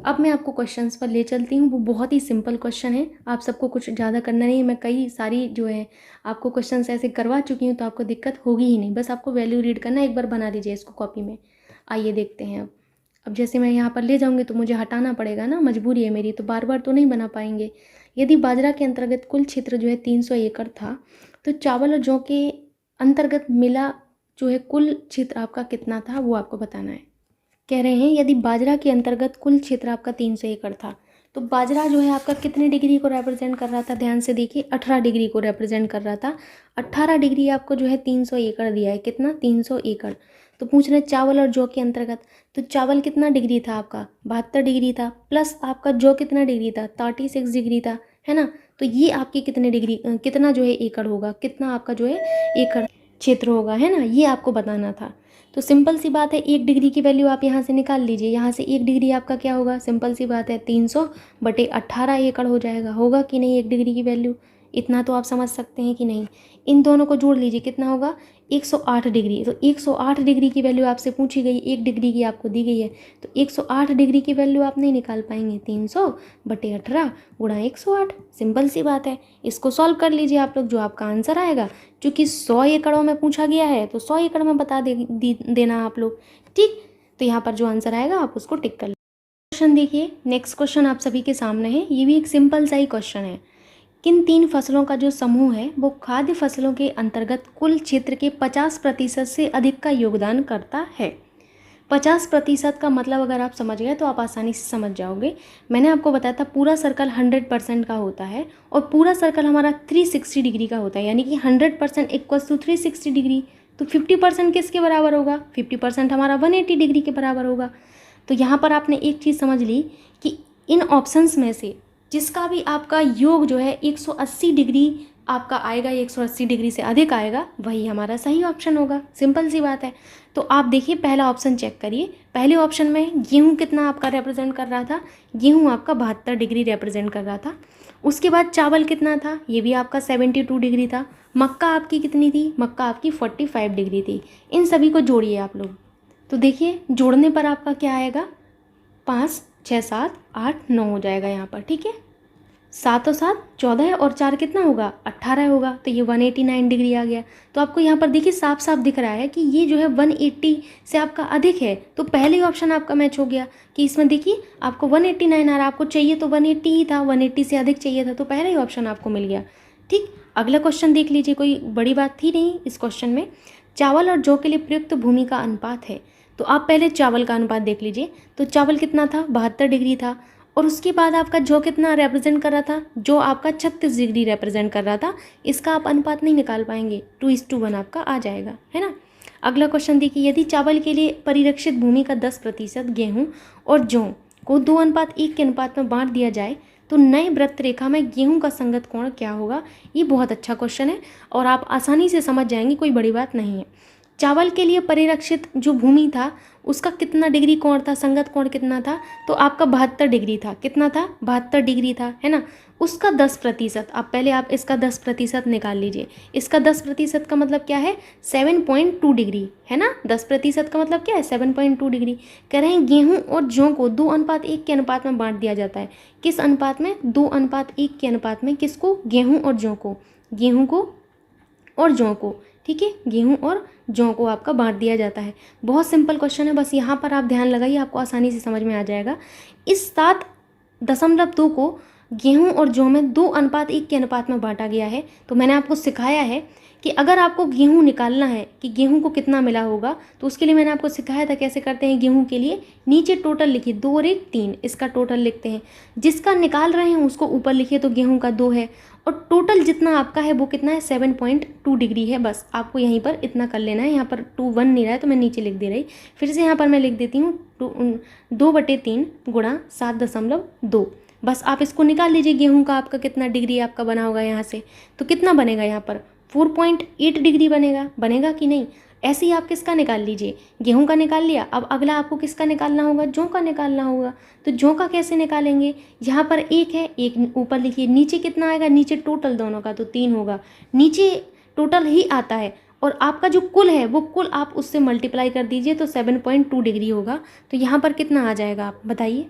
अब मैं आपको क्वेश्चंस पर ले चलती हूँ, वो बहुत ही सिंपल क्वेश्चन है, आप सबको कुछ ज़्यादा करना नहीं है। मैं कई सारी जो है आपको क्वेश्चंस ऐसे करवा चुकी हूँ, तो आपको दिक्कत होगी ही नहीं, बस आपको वैल्यू रीड करना, एक बार बना लीजिए इसको कॉपी में। आइए देखते हैं। अब जैसे मैं यहाँ पर ले जाऊँगी तो मुझे हटाना पड़ेगा ना, मजबूरी है मेरी, तो बार बार तो नहीं बना पाएंगे। यदि बाजरा के अंतर्गत कुल क्षेत्र जो है 300 एकड़ था, तो चावल और जौ के अंतर्गत मिला जो है कुल क्षेत्र आपका कितना था, वो आपको बताना है। कह रहे हैं यदि बाजरा के अंतर्गत कुल क्षेत्र आपका 300 एकड़ था, तो बाजरा जो है आपका कितने डिग्री को रिप्रेजेंट कर रहा था, ध्यान से देखिए 18 डिग्री को रिप्रेजेंट कर रहा था। 18 डिग्री आपको जो है 300 एकड़ दिया है, कितना 300 एकड़। तो पूछ रहे चावल और जौ के अंतर्गत, तो चावल कितना डिग्री था आपका 72 डिग्री था, प्लस आपका जौ कितना डिग्री था 36 डिग्री था, है ना। तो ये आपकी कितने डिग्री कितना जो है एकड़ होगा, कितना आपका जो है एकड़ क्षेत्र होगा, है ना, ये आपको बताना था। तो सिंपल सी बात है, 1 डिग्री की वैल्यू आप यहाँ से निकाल लीजिए। यहाँ से 1 डिग्री आपका क्या होगा, सिंपल सी बात है 300 बटे 18 एकड़ हो जाएगा, होगा कि नहीं 1 डिग्री की वैल्यू। इतना तो आप समझ सकते हैं कि नहीं। इन दोनों को जोड़ लीजिए, कितना होगा 108 डिग्री। तो 108 डिग्री की वैल्यू आपसे पूछी गई, 1 डिग्री की आपको दी गई है, तो 108 डिग्री की वैल्यू आप नहीं निकाल पाएंगे। 300/18 गुणा 108, सिंपल सी बात है। इसको सॉल्व कर लीजिए आप लोग, जो आपका आंसर आएगा, चूँकि 100 एकड़ों में पूछा गया है तो 100 एकड़ में बता देना आप लोग, ठीक। तो यहाँ पर जो आंसर आएगा आप उसको टिक कर। क्वेश्चन देखिए, नेक्स्ट क्वेश्चन आप सभी के सामने है। ये भी एक सिंपल सा ही क्वेश्चन है। किन 3 फसलों का जो समूह है वो खाद्य फसलों के अंतर्गत कुल क्षेत्र के 50% से अधिक का योगदान करता है। 50% का मतलब अगर आप समझ गए तो आप आसानी से समझ जाओगे। मैंने आपको बताया था पूरा सर्कल 100% का होता है और पूरा सर्कल हमारा 360 डिग्री का होता है, यानी कि 100% इक्वल्स टू 360 डिग्री। तो 50% किसके बराबर होगा? 50% हमारा 180 डिग्री के बराबर होगा। तो यहाँ पर आपने एक चीज़ समझ ली कि इन ऑप्शंस में से जिसका भी आपका योग जो है 180 डिग्री आपका आएगा, 180 डिग्री से अधिक आएगा, वही हमारा सही ऑप्शन होगा। सिंपल सी बात है। तो आप देखिए पहला ऑप्शन चेक करिए। पहले ऑप्शन में गेहूं कितना आपका रिप्रेजेंट कर रहा था? गेहूं आपका 72 डिग्री रिप्रेजेंट कर रहा था। उसके बाद चावल कितना था? ये भी आपका 72 डिग्री था। मक्का आपकी कितनी थी? मक्का आपकी 45 डिग्री थी। इन सभी को जोड़िए आप लोग। तो देखिए जोड़ने पर आपका क्या आएगा? 5, 6, 7, 8, 9 हो जाएगा यहाँ पर, ठीक है। 7 और 7 14 और 4 कितना होगा? 18 होगा। तो ये 189 डिग्री आ गया। तो आपको यहाँ पर देखिए साफ साफ दिख रहा है कि ये जो है 180 से आपका अधिक है। तो पहले ही ऑप्शन आपका मैच हो गया कि इसमें देखिए आपको 189 आ रहा, आपको चाहिए तो 180 ही था, 180 से अधिक चाहिए था, तो पहला ही ऑप्शन आपको मिल गया, ठीक। अगला क्वेश्चन देख लीजिए, कोई बड़ी बात थी नहीं इस क्वेश्चन में। चावल और जौ के लिए प्रयुक्त भूमि का अनुपात है। तो आप पहले चावल का अनुपात देख लीजिए। तो चावल कितना था? 72 डिग्री था। और उसके बाद आपका जौ कितना रिप्रेजेंट कर रहा था? जो आपका 36 डिग्री रिप्रेजेंट कर रहा था। इसका आप अनुपात नहीं निकाल पाएंगे, 2:1 आपका आ जाएगा, है ना। अगला क्वेश्चन देखिए, यदि चावल के लिए परिरक्षित भूमि का 10% गेहूँ और जौ को 2:1 के अनुपात में बांट दिया जाए तो नए वृत्त रेखा में गेहूं का संगत कोण क्या होगा? ये बहुत अच्छा क्वेश्चन है और आप आसानी से समझ जाएंगे, कोई बड़ी बात नहीं है। चावल के लिए परिरक्षित जो भूमि था उसका कितना डिग्री कोण था? संगत कोण कितना था? तो आपका 72 डिग्री था। कितना था? 72 डिग्री था, है ना। उसका 10%, आप पहले आप इसका 10% निकाल लीजिए। इसका 10% का मतलब क्या है? 7.2 डिग्री, है ना। 10% का मतलब क्या है? 7.2 डिग्री। कह रहे हैं गेहूं और जौ को 2:1 के अनुपात में बांट दिया जाता है। किस अनुपात में? 2:1 के अनुपात में। किसको? गेहूं और जौ को। गेहूं को और जौ को, ठीक है। गेहूं और जौ को आपका बांट दिया जाता है। बहुत सिंपल क्वेश्चन है, बस यहाँ पर आप ध्यान लगाइए, आपको आसानी से समझ में आ जाएगा। इस 7.2 को गेहूं और जौ में 2:1 के अनुपात में बांटा गया है। तो मैंने आपको सिखाया है कि अगर आपको गेहूं निकालना है कि गेहूं को कितना मिला होगा, तो उसके लिए मैंने आपको सिखाया था कैसे करते हैं। गेहूं के लिए नीचे टोटल लिखिए, 2 और 1 3, इसका टोटल लिखते हैं। जिसका निकाल रहे हैं उसको ऊपर लिखिए, तो गेहूं का 2 है और टोटल जितना आपका है वो कितना है? 7.2 डिग्री है। बस आपको यहीं पर इतना कर लेना है। यहाँ पर 2 1 नहीं रहा है तो मैं नीचे लिख दे रही, फिर से यहाँ पर मैं लिख देती हूँ 2/3 गुणा 7.2। बस आप इसको निकाल लीजिए, गेहूं का आपका कितना डिग्री आपका बना होगा यहाँ से। तो कितना बनेगा यहाँ पर? 4.8 डिग्री बनेगा। बनेगा कि नहीं? ऐसे ही आप किसका निकाल लीजिए, गेहूं का निकाल लिया। अब अगला आपको किसका निकालना होगा? जौ का निकालना होगा। तो जौ का कैसे निकालेंगे? यहाँ पर 1 है, 1 ऊपर लिखिए। नीचे कितना आएगा? नीचे टोटल दोनों का तो 3 होगा। नीचे टोटल ही आता है और आपका जो कुल है वो कुल आप उससे मल्टीप्लाई कर दीजिए तो 7.2 डिग्री होगा। तो यहाँ पर कितना आ जाएगा आप बताइए।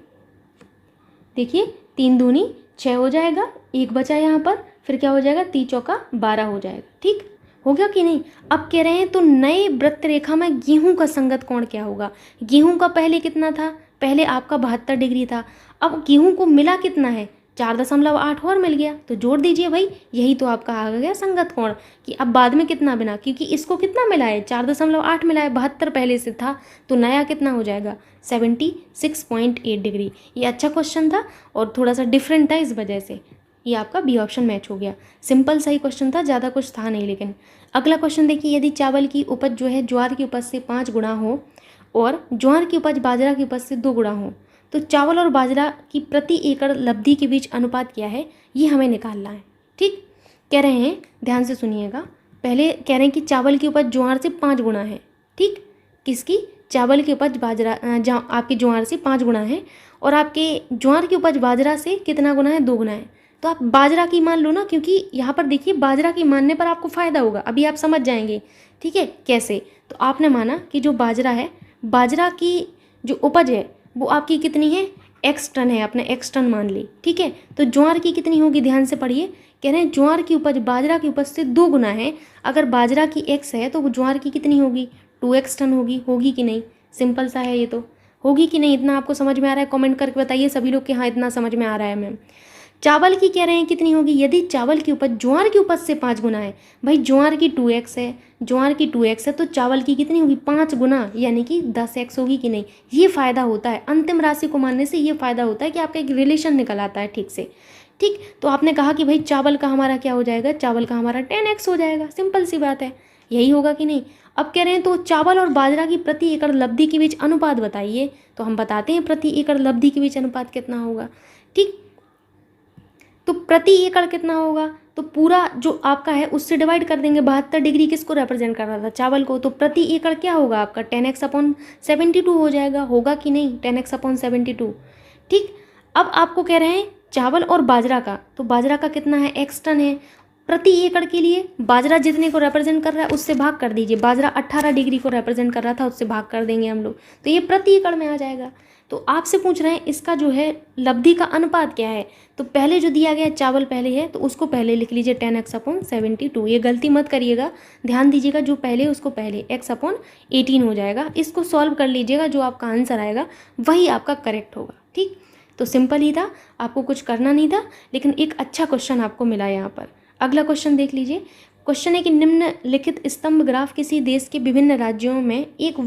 देखिए 3 दूनी 6 हो जाएगा, 1 बचा यहाँ पर, फिर क्या हो जाएगा? 3 चौका 12 हो जाएगा, ठीक हो गया कि नहीं। अब कह रहे हैं तो नए वृत्त रेखा में गेहूं का संगत कोण क्या होगा? गेहूं का पहले कितना था? पहले आपका 72 डिग्री था। अब गेहूं को मिला कितना है? 4.8 और मिल गया, तो जोड़ दीजिए भाई, यही तो आपका आ गया संगत कोण। कि अब बाद में कितना बना, क्योंकि इसको कितना मिला है? 4.8 मिला है, 72 पहले से था, तो नया कितना हो जाएगा? 76.8 डिग्री। ये अच्छा क्वेश्चन था और थोड़ा सा डिफरेंट था, इस वजह से ये आपका बी ऑप्शन मैच हो गया। सिंपल सही क्वेश्चन था, ज़्यादा कुछ था नहीं। लेकिन अगला क्वेश्चन देखिए, यदि चावल की उपज जो है ज्वार की उपज से 5 गुना हो और ज्वार की उपज बाजरा की उपज से 2 गुना हो, तो चावल और बाजरा की प्रति एकड़ लब्धि के बीच अनुपात क्या है? ये हमें निकालना है, ठीक। कह रहे हैं, ध्यान से सुनिएगा। पहले कह रहे हैं कि चावल की उपज ज्वार से 5 गुना है, ठीक। किसकी? चावल की उपज बाजरा आपके ज्वार से 5 गुना है और आपके ज्वार की उपज बाजरा से कितना गुना है? 2 गुना है। तो तो आप बाजरा की मान लो ना, क्योंकि यहाँ पर देखिए बाजरा की मानने पर आपको फ़ायदा होगा, अभी आप समझ जाएंगे। ठीक है, कैसे? तो आपने माना कि जो बाजरा है, बाजरा की जो उपज है वो आपकी कितनी है, x टन है, आपने x टन मान ली। ठीक है, तो ज्वार की कितनी होगी, ध्यान से पढ़िए। कह रहे हैं ज्वार की उपज बाजरा की उपज से 2 गुना है। अगर बाजरा की x है तो वो ज्वार की कितनी होगी, 2x टन होगी कि नहीं? सिंपल सा है ये तो, होगी कि नहीं? इतना आपको समझ में आ रहा है? कमेंट करके बताइए सभी लोग कि हाँ इतना समझ में आ रहा है मैम। चावल की कह रहे हैं कितनी होगी, यदि चावल की उपज ज्वार की उपज से 5 गुना है, भाई ज्वार की 2x है, ज्वार की 2x है तो चावल की कितनी होगी, 5 गुना, यानी कि 10x होगी कि नहीं? ये फ़ायदा होता है अंतिम राशि को मानने से, ये फ़ायदा होता है कि आपका एक रिलेशन निकल आता है ठीक से। ठीक, तो आपने कहा कि भाई चावल का हमारा क्या हो जाएगा, चावल का हमारा 10x हो जाएगा, सिंपल सी बात है, यही होगा कि नहीं? अब कह रहे हैं तो चावल और बाजरा की प्रति एकड़ लब्धि के बीच अनुपात बताइए। तो हम बताते हैं प्रति एकड़ लब्धि के बीच अनुपात कितना होगा। ठीक, तो प्रति एकड़ कितना होगा, तो पूरा जो आपका है उससे डिवाइड कर देंगे। 72 डिग्री किसको रिप्रेजेंट कर रहा था, चावल को, तो प्रति एकड़ क्या होगा आपका 10x/72 हो जाएगा, होगा कि नहीं 10x/72। ठीक, अब आपको कह रहे हैं चावल और बाजरा का, तो बाजरा का कितना है, x टन है। प्रति एकड़ के लिए बाजरा जितने को रिप्रेजेंट कर रहा है उससे भाग कर दीजिए, बाजरा 18 डिग्री को रिप्रेजेंट कर रहा था, उससे भाग कर देंगे हम लोग, तो ये प्रति एकड़ में आ जाएगा। तो आपसे पूछ रहे हैं इसका जो है लब्धि का अनुपात क्या है, तो पहले जो दिया गया चावल पहले है तो उसको पहले लिख लीजिए 10x/72। ये गलती मत करिएगा, ध्यान दीजिएगा, जो पहले उसको पहले x/18 हो जाएगा। इसको सॉल्व कर लीजिएगा, जो आपका आंसर आएगा वही आपका करेक्ट होगा। ठीक, तो सिंपल ही था, आपको कुछ करना नहीं था, लेकिन एक अच्छा क्वेश्चन आपको मिला यहाँ पर। अगला क्वेश्चन देख लीजिए। क्वेश्चन है कि निम्नलिखित स्तंभ ग्राफ किसी देश के विभिन्न राज्यों में एक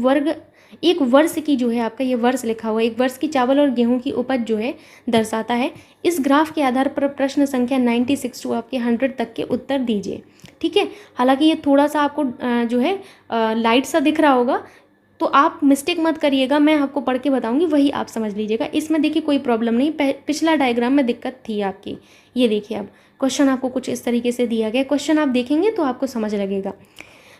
वर्ष की जो है, आपका ये वर्ष लिखा हुआ है, एक वर्ष की चावल और गेहूं की उपज जो है दर्शाता है। इस ग्राफ के आधार पर प्रश्न संख्या 96 टू आपके 100 तक के उत्तर दीजिए। ठीक है, हालांकि ये थोड़ा सा आपको जो है लाइट सा दिख रहा होगा, तो आप मिस्टेक मत करिएगा, मैं आपको पढ़ के बताऊंगी वही आप समझ लीजिएगा। इसमें देखिए कोई प्रॉब्लम नहीं, पिछला डायग्राम में दिक्कत थी आपकी। ये देखिए, अब क्वेश्चन आपको कुछ इस तरीके से दिया गया, क्वेश्चन आप देखेंगे तो आपको समझ लगेगा।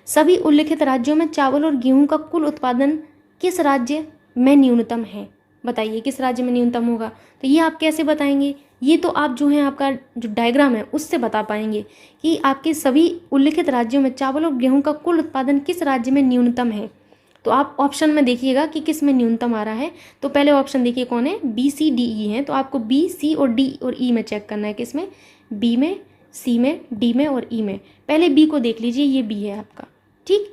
सभी उल्लिखित राज्यों में चावल और गेहूं का कुल उत्पादन किस राज्य में न्यूनतम है, बताइए किस राज्य में न्यूनतम होगा। तो ये आप कैसे बताएंगे, ये तो आप जो है आपका जो डायग्राम है उससे बता पाएंगे कि आपके सभी उल्लिखित राज्यों में चावल और गेहूं का कुल उत्पादन किस राज्य में न्यूनतम है। तो आप ऑप्शन में देखिएगा कि किस में न्यूनतम आ रहा है। तो पहले ऑप्शन देखिए कौन है, बी सी डी ई है, तो आपको बी सी और डी और ई में चेक करना है, किस में, बी में, सी में, डी में और ई में। पहले बी को देख लीजिए, ये बी है आपका, ठीक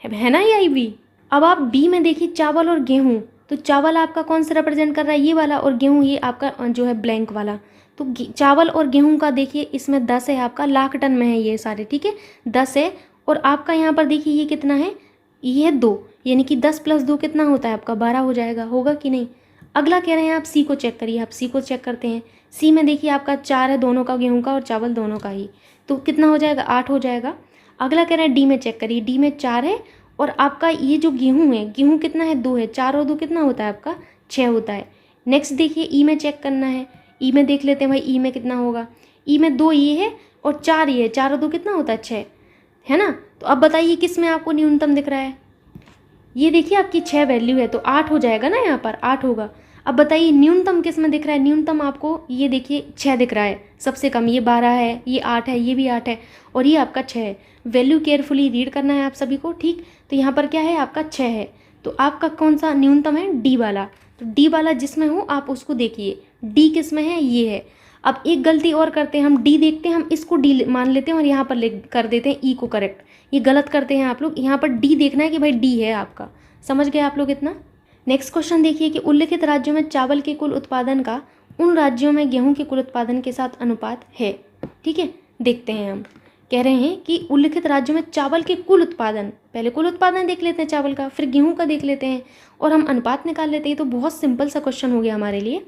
है ना, ये बी। अब आप बी में देखिए चावल और गेहूं, तो चावल आपका कौन सा रिप्रेजेंट कर रहा है, ये वाला, और गेहूं ये आपका जो है ब्लैंक वाला। तो चावल और गेहूं का देखिए इसमें 10 है आपका, लाख टन में है ये सारे, ठीक है 10 है। और आपका यहाँ पर देखिए ये कितना है, ये है 2, यानी कि 10 + 2 कितना होता है आपका 12 हो जाएगा, होगा कि नहीं। अगला कह रहे हैं आप सी को चेक करिए, आप सी को चेक करते हैं। सी में देखिए आपका 4 है, दोनों का, गेहूं का और चावल दोनों का ही, तो कितना हो जाएगा 8 हो जाएगा। अगला कह रहे हैं डी में चेक करिए, डी में 4 है और आपका ये जो गेहूं है, गेहूं कितना है 2 है, 4 और 2 कितना होता है आपका 6 होता है। नेक्स्ट देखिए ई में चेक करना है, ई में देख लेते हैं भाई ई में कितना होगा, ई में 2 ये है और 4 ये है, 4 और 2 कितना होता है 6, है ना। तो अब बताइए किस में आपको न्यूनतम दिख रहा है, ये देखिए आपकी 6 वैल्यू है तो 8 हो जाएगा ना, यहाँ पर 8 होगा। अब बताइए न्यूनतम किस में दिख रहा है, न्यूनतम आपको ये देखिए 6 दिख रहा है, सबसे कम ये 12 है, ये 8 है, ये भी 8 है और ये आपका 6 है। वैल्यू केयरफुली रीड करना है आप सभी को, ठीक। तो यहाँ पर क्या है आपका 6 है, तो आपका कौन सा न्यूनतम है, डी वाला। तो डी वाला जिसमें हो आप उसको देखिए, डी किस में है, ये है। अब एक गलती और करते हैं हम, डी देखते हैं हम इसको डी मान लेते हैं और यहाँ पर कर देते हैं ई को करेक्ट, ये गलत करते हैं आप लोग। यहाँ पर डी देखना है कि भाई डी है आपका, समझ गए आप लोग इतना। नेक्स्ट क्वेश्चन देखिए कि उल्लिखित राज्यों में चावल के कुल उत्पादन का उन राज्यों में गेहूं के कुल उत्पादन के साथ अनुपात है, ठीक है। देखते हैं हम, कह रहे हैं कि उल्लिखित राज्यों में चावल के कुल उत्पादन, पहले कुल उत्पादन देख लेते हैं चावल का, फिर गेहूं का देख लेते हैं और हम अनुपात निकाल लेते हैं। तो बहुत सिंपल सा क्वेश्चन हो गया हमारे लिए।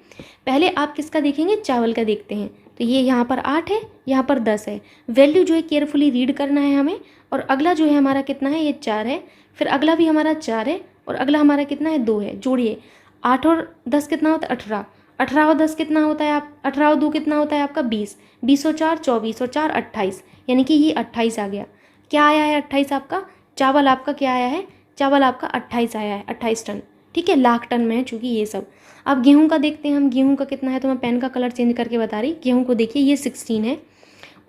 पहले आप किसका देखेंगे, चावल का देखते हैं। तो ये यहाँ पर 8 है, यहाँ पर 10 है, वैल्यू जो है केयरफुली रीड करना है हमें। और अगला जो है हमारा कितना है, ये 4 है, फिर अगला भी हमारा 4 है और अगला हमारा कितना है 2 है। जोड़िए 8 और 10 कितना होता है 18, 18 और 10 कितना होता है आप 18 और 2 कितना होता है आपका 20, 20 और 4 24 और 4 28, यानी कि ये 28 आ गया। क्या आया है 28 आपका, चावल आपका क्या आया है, चावल आपका 28 आया है, 28 टन, ठीक है, लाख टन में है चूँकि ये सब। अब गेहूँ का देखते हैं हम, गेहूँ का कितना है, तो मैं पेन का कलर चेंज करके बता रही। गेहूँ को देखिए ये 16 है,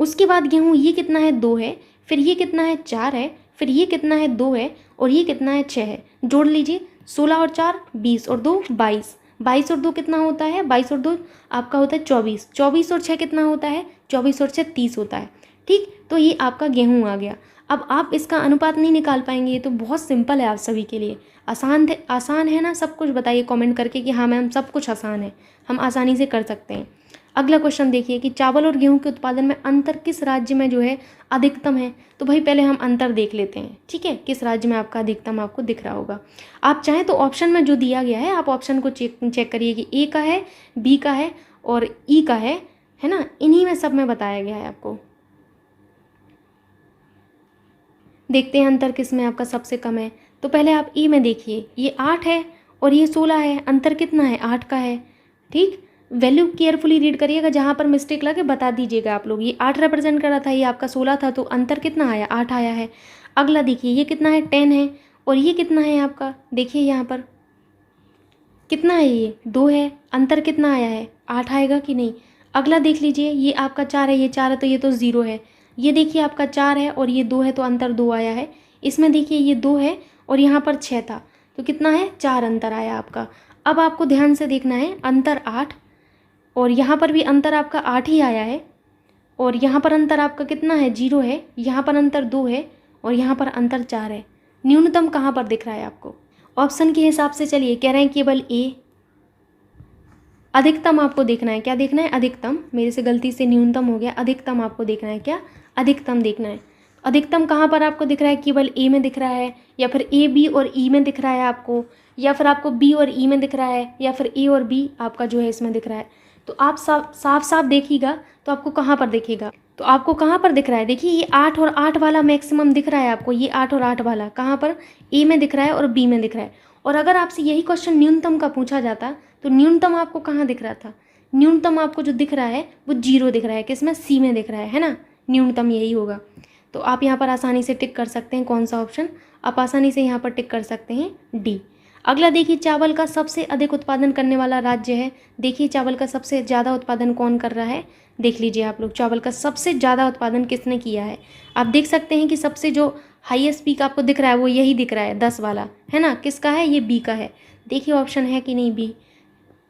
उसके बाद गेहूँ ये कितना है 2 है, फिर ये कितना है 4 है, फिर ये कितना है 2 है, और ये कितना है 6 है। जोड़ लीजिए, 16 और 4 20 और 2 22, 22 और 2 कितना होता है, 22 और 2 आपका होता है 24, 24 और 6 कितना होता है, 24 और 6 30 होता है। ठीक, तो ये आपका गेहूँ आ गया। अब आप इसका अनुपात नहीं निकाल पाएंगे, ये तो बहुत सिंपल है आप सभी के लिए। आसान है ना सब कुछ? बताइए कमेंट करके कि हाँ मैम सब कुछ आसान है, हम आसानी से कर सकते हैं। अगला क्वेश्चन देखिए कि चावल और गेहूं के उत्पादन में अंतर किस राज्य में जो है अधिकतम है। तो भाई पहले हम अंतर देख लेते हैं, ठीक है, किस राज्य में आपका अधिकतम आपको दिख रहा होगा। आप चाहें तो ऑप्शन में जो दिया गया है आप ऑप्शन को चेक करिए कि ए का है, बी का है और ई का है ना, इन्हीं में सब में बताया गया है आपको। देखते हैं अंतर किस में आपका सबसे कम है। तो पहले आप ई में देखिए, ये 8 है और ये 16 है, अंतर कितना है, 8 का है। ठीक, वैल्यू केयरफुली रीड करिएगा, जहाँ पर मिस्टेक लगे बता दीजिएगा आप लोग। ये 8 रिप्रेजेंट कर रहा था, ये आपका 16 था, तो अंतर कितना आया, 8 आया है। अगला देखिए ये कितना है, 10 है, और ये कितना है आपका, देखिए यहाँ पर कितना है, ये 2 है, अंतर कितना आया है, 8 आएगा कि नहीं। अगला देख लीजिए, ये आपका 4 है, ये 4 है तो ये तो 0 है। ये देखिए आपका 4 है और ये 2 है तो अंतर 2 आया है। इसमें देखिए ये 2 है और यहाँ पर 6 था, तो कितना है, 4 अंतर आया आपका। अब आपको ध्यान से देखना है, अंतर 8 और यहाँ पर भी अंतर आपका 8 ही आया है, और यहाँ पर अंतर आपका कितना है, 0 है, यहाँ पर अंतर 2 है और यहाँ पर अंतर 4 है। न्यूनतम कहाँ पर दिख रहा है आपको, ऑप्शन के हिसाब से चलिए, कह रहे हैं केवल ए। अधिकतम आपको देखना है, क्या देखना है, अधिकतम, मेरे से गलती से न्यूनतम हो गया, अधिकतम आपको देखना है, क्या अधिकतम देखना है। अधिकतम कहाँ पर आपको दिख रहा है, केवल ए में दिख रहा है, या फिर ए बी और ई में दिख रहा है आपको, या फिर आपको बी और ई में दिख रहा है, या फिर ए और बी आपका जो है इसमें दिख रहा है। तो आप साफ देखिएगा तो आपको कहाँ पर दिखेगा, तो आपको कहाँ पर दिख रहा है, देखिए ये 8 और 8 वाला मैक्सिमम दिख रहा है आपको, ये 8 और 8 वाला कहाँ पर, ए में दिख रहा है और बी में दिख रहा है। और अगर आपसे यही क्वेश्चन न्यूनतम का पूछा जाता तो न्यूनतम आपको कहाँ दिख रहा था, न्यूनतम आपको जो दिख रहा है वो 0 दिख रहा है, किसमें, सी में दिख रहा है ना, न्यूनतम यही होगा। तो आप यहाँ पर आसानी से टिक कर सकते हैं कौन सा ऑप्शन, आप आसानी से यहाँ पर टिक कर सकते हैं डी। अगला देखिए, चावल का सबसे अधिक उत्पादन करने वाला राज्य है। देखिए चावल का सबसे ज़्यादा उत्पादन कौन कर रहा है, देख लीजिए आप लोग, चावल का सबसे ज़्यादा उत्पादन किसने किया है। आप देख सकते हैं कि सबसे जो हाईएस्ट पीक आपको दिख रहा है वो यही दिख रहा है, 10 वाला है ना, किसका है, ये बी का है। देखिए ऑप्शन है कि नहीं बी,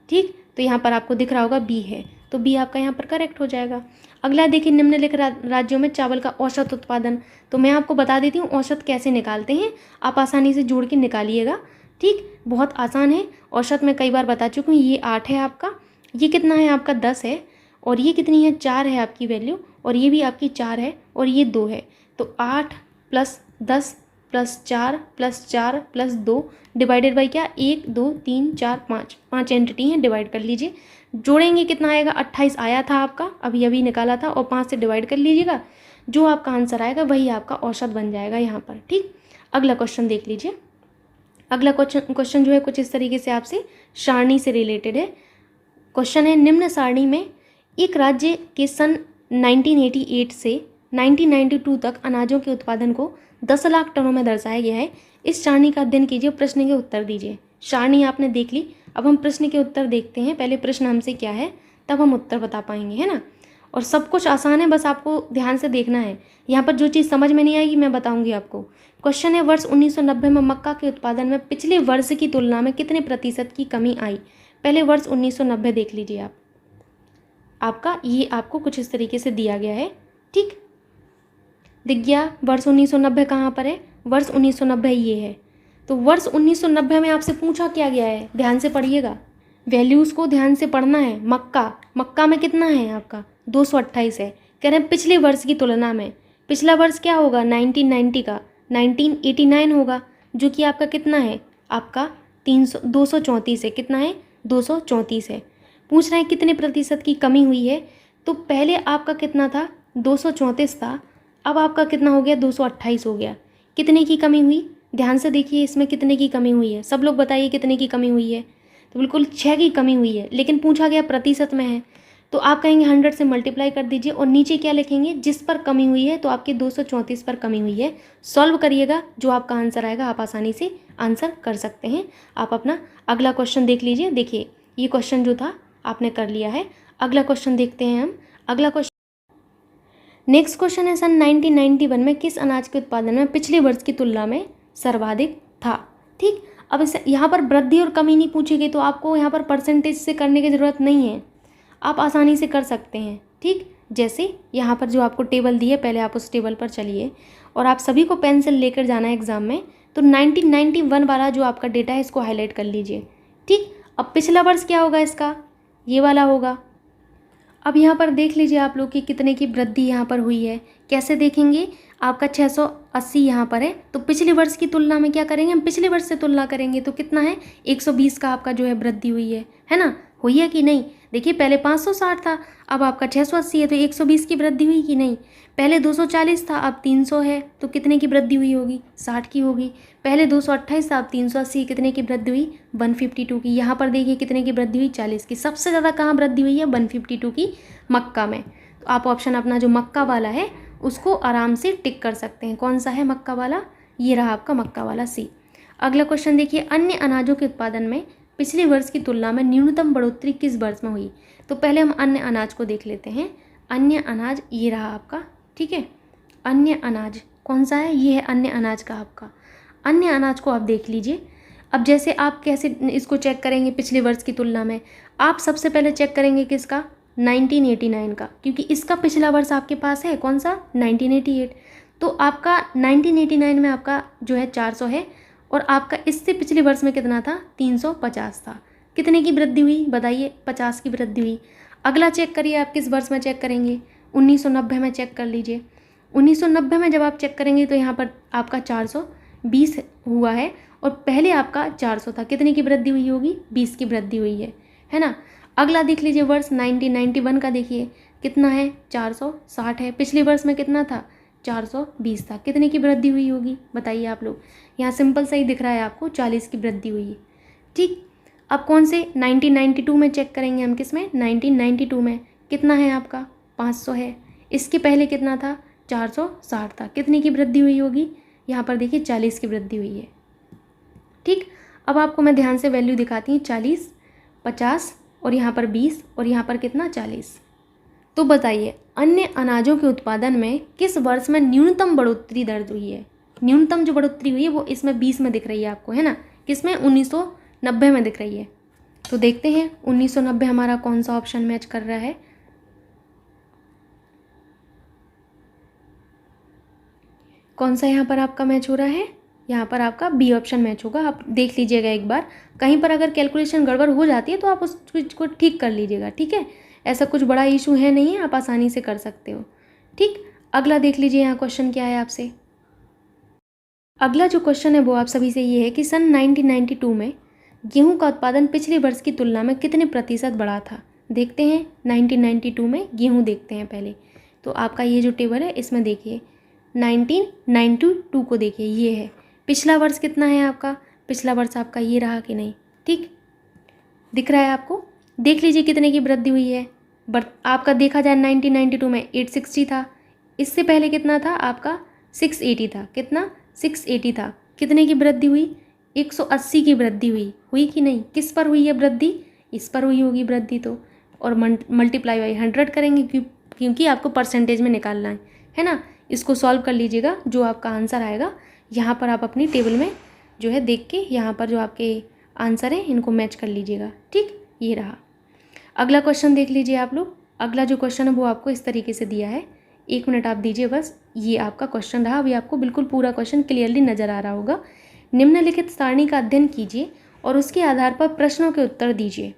ठीक, तो यहाँ पर आपको दिख रहा होगा बी है, तो बी आपका यहाँ पर करेक्ट हो जाएगा। अगला देखिए, निम्नलिखित राज्यों में चावल का औसत उत्पादन। तो मैं आपको बता देती हूँ औसत कैसे निकालते हैं, आप आसानी से जोड़ के निकालिएगा। ठीक, बहुत आसान है, औसत में कई बार बता चुकी हूँ। ये 8 है आपका, ये कितना है आपका 10 है, और ये कितनी है 4 है आपकी वैल्यू, और ये भी आपकी 4 है, और ये 2 है। तो 8 + 10 + 4 + 4 + 2 डिवाइडेड बाई क्या, 1 2 3 4 5 एंटिटी हैं, डिवाइड कर लीजिए। जोड़ेंगे कितना आएगा, 28 आया था आपका, अभी निकाला था, और 5 से डिवाइड कर लीजिएगा, जो आपका आंसर आएगा वही आपका औसत बन जाएगा यहाँ पर। ठीक, अगला क्वेश्चन देख लीजिए। अगला क्वेश्चन जो है कुछ इस तरीके से आपसे सारणी से रिलेटेड है। क्वेश्चन है, निम्न सारणी में एक राज्य के सन 1988 से 1992 तक अनाजों के उत्पादन को 10 लाख टनों में दर्शाया गया है। इस सारणी का अध्ययन कीजिए, प्रश्न के उत्तर दीजिए। सारणी आपने देख ली, अब हम प्रश्न के उत्तर देखते हैं। पहले प्रश्न हमसे क्या है, तब हम उत्तर बता पाएंगे, है ना। और सब कुछ आसान है, बस आपको ध्यान से देखना है। यहाँ पर जो चीज़ समझ में नहीं आएगी मैं बताऊंगी आपको। क्वेश्चन है, वर्ष 1990 में मक्का के उत्पादन में पिछले वर्ष की तुलना में कितने प्रतिशत की कमी आई। पहले वर्ष 1990 देख लीजिए आप, आपका ये आपको कुछ इस तरीके से दिया गया है। ठीक, दिख गया वर्ष 1990 कहाँ पर है, वर्ष 1990 ये है। तो वर्ष 1990 में आपसे पूछा क्या गया है, ध्यान से पढ़िएगा, वैल्यूज़ को ध्यान से पढ़ना है। मक्का में कितना है आपका 228 है, कह रहे हैं पिछले वर्ष की तुलना में। पिछला वर्ष क्या होगा, 1990 का 1989 होगा, जो कि आपका कितना है, आपका 234 है, कितना है 234 है। पूछ रहे हैं कितने प्रतिशत की कमी हुई है। तो पहले आपका कितना था, 234 था, अब आपका कितना हो गया, 228 हो गया। कितने की कमी हुई, ध्यान से देखिए, इसमें कितने की कमी हुई है, सब लोग बताइए कितने की कमी हुई है। तो बिल्कुल 6 की कमी हुई है, लेकिन पूछा गया प्रतिशत में है। तो आप कहेंगे 100 से मल्टीप्लाई कर दीजिए और नीचे क्या लिखेंगे, जिस पर कमी हुई है, तो आपके 234 पर कमी हुई है। सॉल्व करिएगा, जो आपका आंसर आएगा आप आसानी से आंसर कर सकते हैं। आप अपना अगला क्वेश्चन देख लीजिए। देखिए ये क्वेश्चन जो था आपने कर लिया है। अगला क्वेश्चन देखते हैं हम। अगला क्वेश्चन, नेक्स्ट क्वेश्चन है, सन 1991 में किस अनाज के उत्पादन में पिछले वर्ष की तुलना में सर्वाधिक था। ठीक, अब इसे यहाँ पर वृद्धि और कमी नहीं पूछी गई, तो आपको यहाँ पर परसेंटेज से करने की ज़रूरत नहीं है, आप आसानी से कर सकते हैं। ठीक, जैसे यहाँ पर जो आपको टेबल दी है, पहले आप उस टेबल पर चलिए और आप सभी को पेंसिल लेकर जाना है एग्ज़ाम में। तो 1991 वाला जो आपका डेटा है इसको हाईलाइट कर लीजिए। ठीक, अब पिछला वर्ष क्या होगा इसका, ये वाला होगा। अब यहाँ पर देख लीजिए आप लोग कि कितने की वृद्धि यहाँ पर हुई है। कैसे देखेंगे, आपका 680 यहाँ पर है, तो पिछले वर्ष की तुलना में क्या करेंगे, हम पिछले वर्ष से तुलना करेंगे तो कितना है, 120 का आपका जो है वृद्धि हुई है ना, हुई है कि नहीं। देखिए पहले 560 था, अब आपका 680 है, तो 120 की वृद्धि हुई कि नहीं। पहले 240 था, अब 300 है, तो कितने की वृद्धि हुई होगी, 60 की होगी। पहले 228 था, अब 380, कितने की वृद्धि हुई, 152 की। यहाँ पर देखिए कितने की वृद्धि हुई, 40 की। सबसे ज़्यादा कहाँ वृद्धि हुई है, 152 की, मक्का में। तो आप ऑप्शन अपना जो मक्का वाला है उसको आराम से टिक कर सकते हैं। कौन सा है मक्का वाला, ये रहा आपका मक्का वाला, सी। अगला क्वेश्चन देखिए, अन्य अनाजों के उत्पादन में पिछले वर्ष की तुलना में न्यूनतम बढ़ोतरी किस वर्ष में हुई। तो पहले हम अन्य अनाज को देख लेते हैं। अन्य अनाज ये रहा आपका, ठीक है। अन्य अनाज कौन सा है, ये है अन्य अनाज का आपका। अन्य अनाज को आप देख लीजिए। अब जैसे आप कैसे इसको चेक करेंगे पिछले वर्ष की तुलना में, आप सबसे पहले चेक करेंगे किसका, 1989 का, क्योंकि इसका पिछला वर्ष आपके पास है कौन सा, 1988। तो आपका 1989 में आपका जो है 400 है, और आपका इससे पिछले वर्ष में कितना था, 350 था। कितने की वृद्धि हुई बताइए, 50 की वृद्धि हुई। अगला चेक करिए, आप किस वर्ष में चेक करेंगे, 1990 में चेक कर लीजिए। 1990 में जब आप चेक करेंगे तो यहाँ पर आपका 420 हुआ है, और पहले आपका 400 था। कितने की वृद्धि हुई होगी, 20 की वृद्धि हुई है ना। अगला देख लीजिए वर्ष 1991 का, देखिए कितना है, 460 है। पिछले वर्ष में कितना था, 420 था। कितने की वृद्धि हुई होगी बताइए आप लोग। यहाँ सिंपल सही दिख रहा है आपको, 40 की वृद्धि हुई है। ठीक, अब कौन से 1992 में चेक करेंगे हम, किस में, 1992 में कितना है आपका, 500 है। इसके पहले कितना था, 460 था। कितने की वृद्धि हुई होगी, यहाँ पर देखिए 40 की वृद्धि हुई है। ठीक, अब आपको मैं ध्यान से वैल्यू दिखाती हूँ, 40, 50 और यहाँ पर 20 और यहाँ पर कितना, 40। तो बताइए अन्य अनाजों के उत्पादन में किस वर्ष में न्यूनतम बढ़ोतरी दर्ज हुई है। न्यूनतम जो बढ़ोतरी हुई है वो इसमें 20 में दिख रही है आपको, है ना। किसमें, 1990 में दिख रही है। तो देखते हैं 1990 हमारा कौन सा ऑप्शन मैच कर रहा है। कौन सा यहाँ पर आपका मैच हो रहा है, यहाँ पर आपका बी ऑप्शन मैच होगा। आप देख लीजिएगा एक बार, कहीं पर अगर कैलकुलेशन गड़बड़ हो जाती है तो आप उस चीज़ को ठीक कर लीजिएगा, ठीक है। ऐसा कुछ बड़ा इशू है नहीं है, आप आसानी से कर सकते हो। ठीक, अगला देख लीजिए यहाँ क्वेश्चन क्या है आपसे। अगला जो क्वेश्चन है वो आप सभी से ये है कि सन 1992 में गेहूं का उत्पादन पिछले वर्ष की तुलना में कितने प्रतिशत बढ़ा था। देखते हैं 1992 में गेहूं, देखते हैं पहले। तो आपका ये जो टेबल है इसमें देखिए 1992 को देखिए, ये है पिछला वर्ष कितना है आपका, पिछला वर्ष आपका ये रहा कि नहीं। ठीक, दिख रहा है आपको, देख लीजिए कितने की वृद्धि हुई है। आपका देखा जाए 1992 में 860 था, इससे पहले कितना था आपका, 680 था। कितना, 680 था। कितने की वृद्धि हुई, 180 की वृद्धि हुई कि नहीं। किस पर हुई है वृद्धि, इस पर हुई होगी वृद्धि तो, और मल्टीप्लाई बाई 100 करेंगे क्योंकि आपको परसेंटेज में निकालना है ना। इसको सॉल्व कर लीजिएगा, जो आपका आंसर आएगा यहाँ पर आप अपनी टेबल में जो है देख के यहाँ पर जो आपके आंसर हैं इनको मैच कर लीजिएगा। ठीक, ये रहा। अगला क्वेश्चन देख लीजिए आप लोग। अगला जो क्वेश्चन है वो आपको इस तरीके से दिया है, 1 मिनट आप दीजिए बस। ये आपका क्वेश्चन रहा, अभी आपको बिल्कुल पूरा क्वेश्चन क्लियरली नज़र आ रहा होगा। निम्नलिखित सारणी का अध्ययन कीजिए और उसके आधार पर प्रश्नों के उत्तर दीजिए।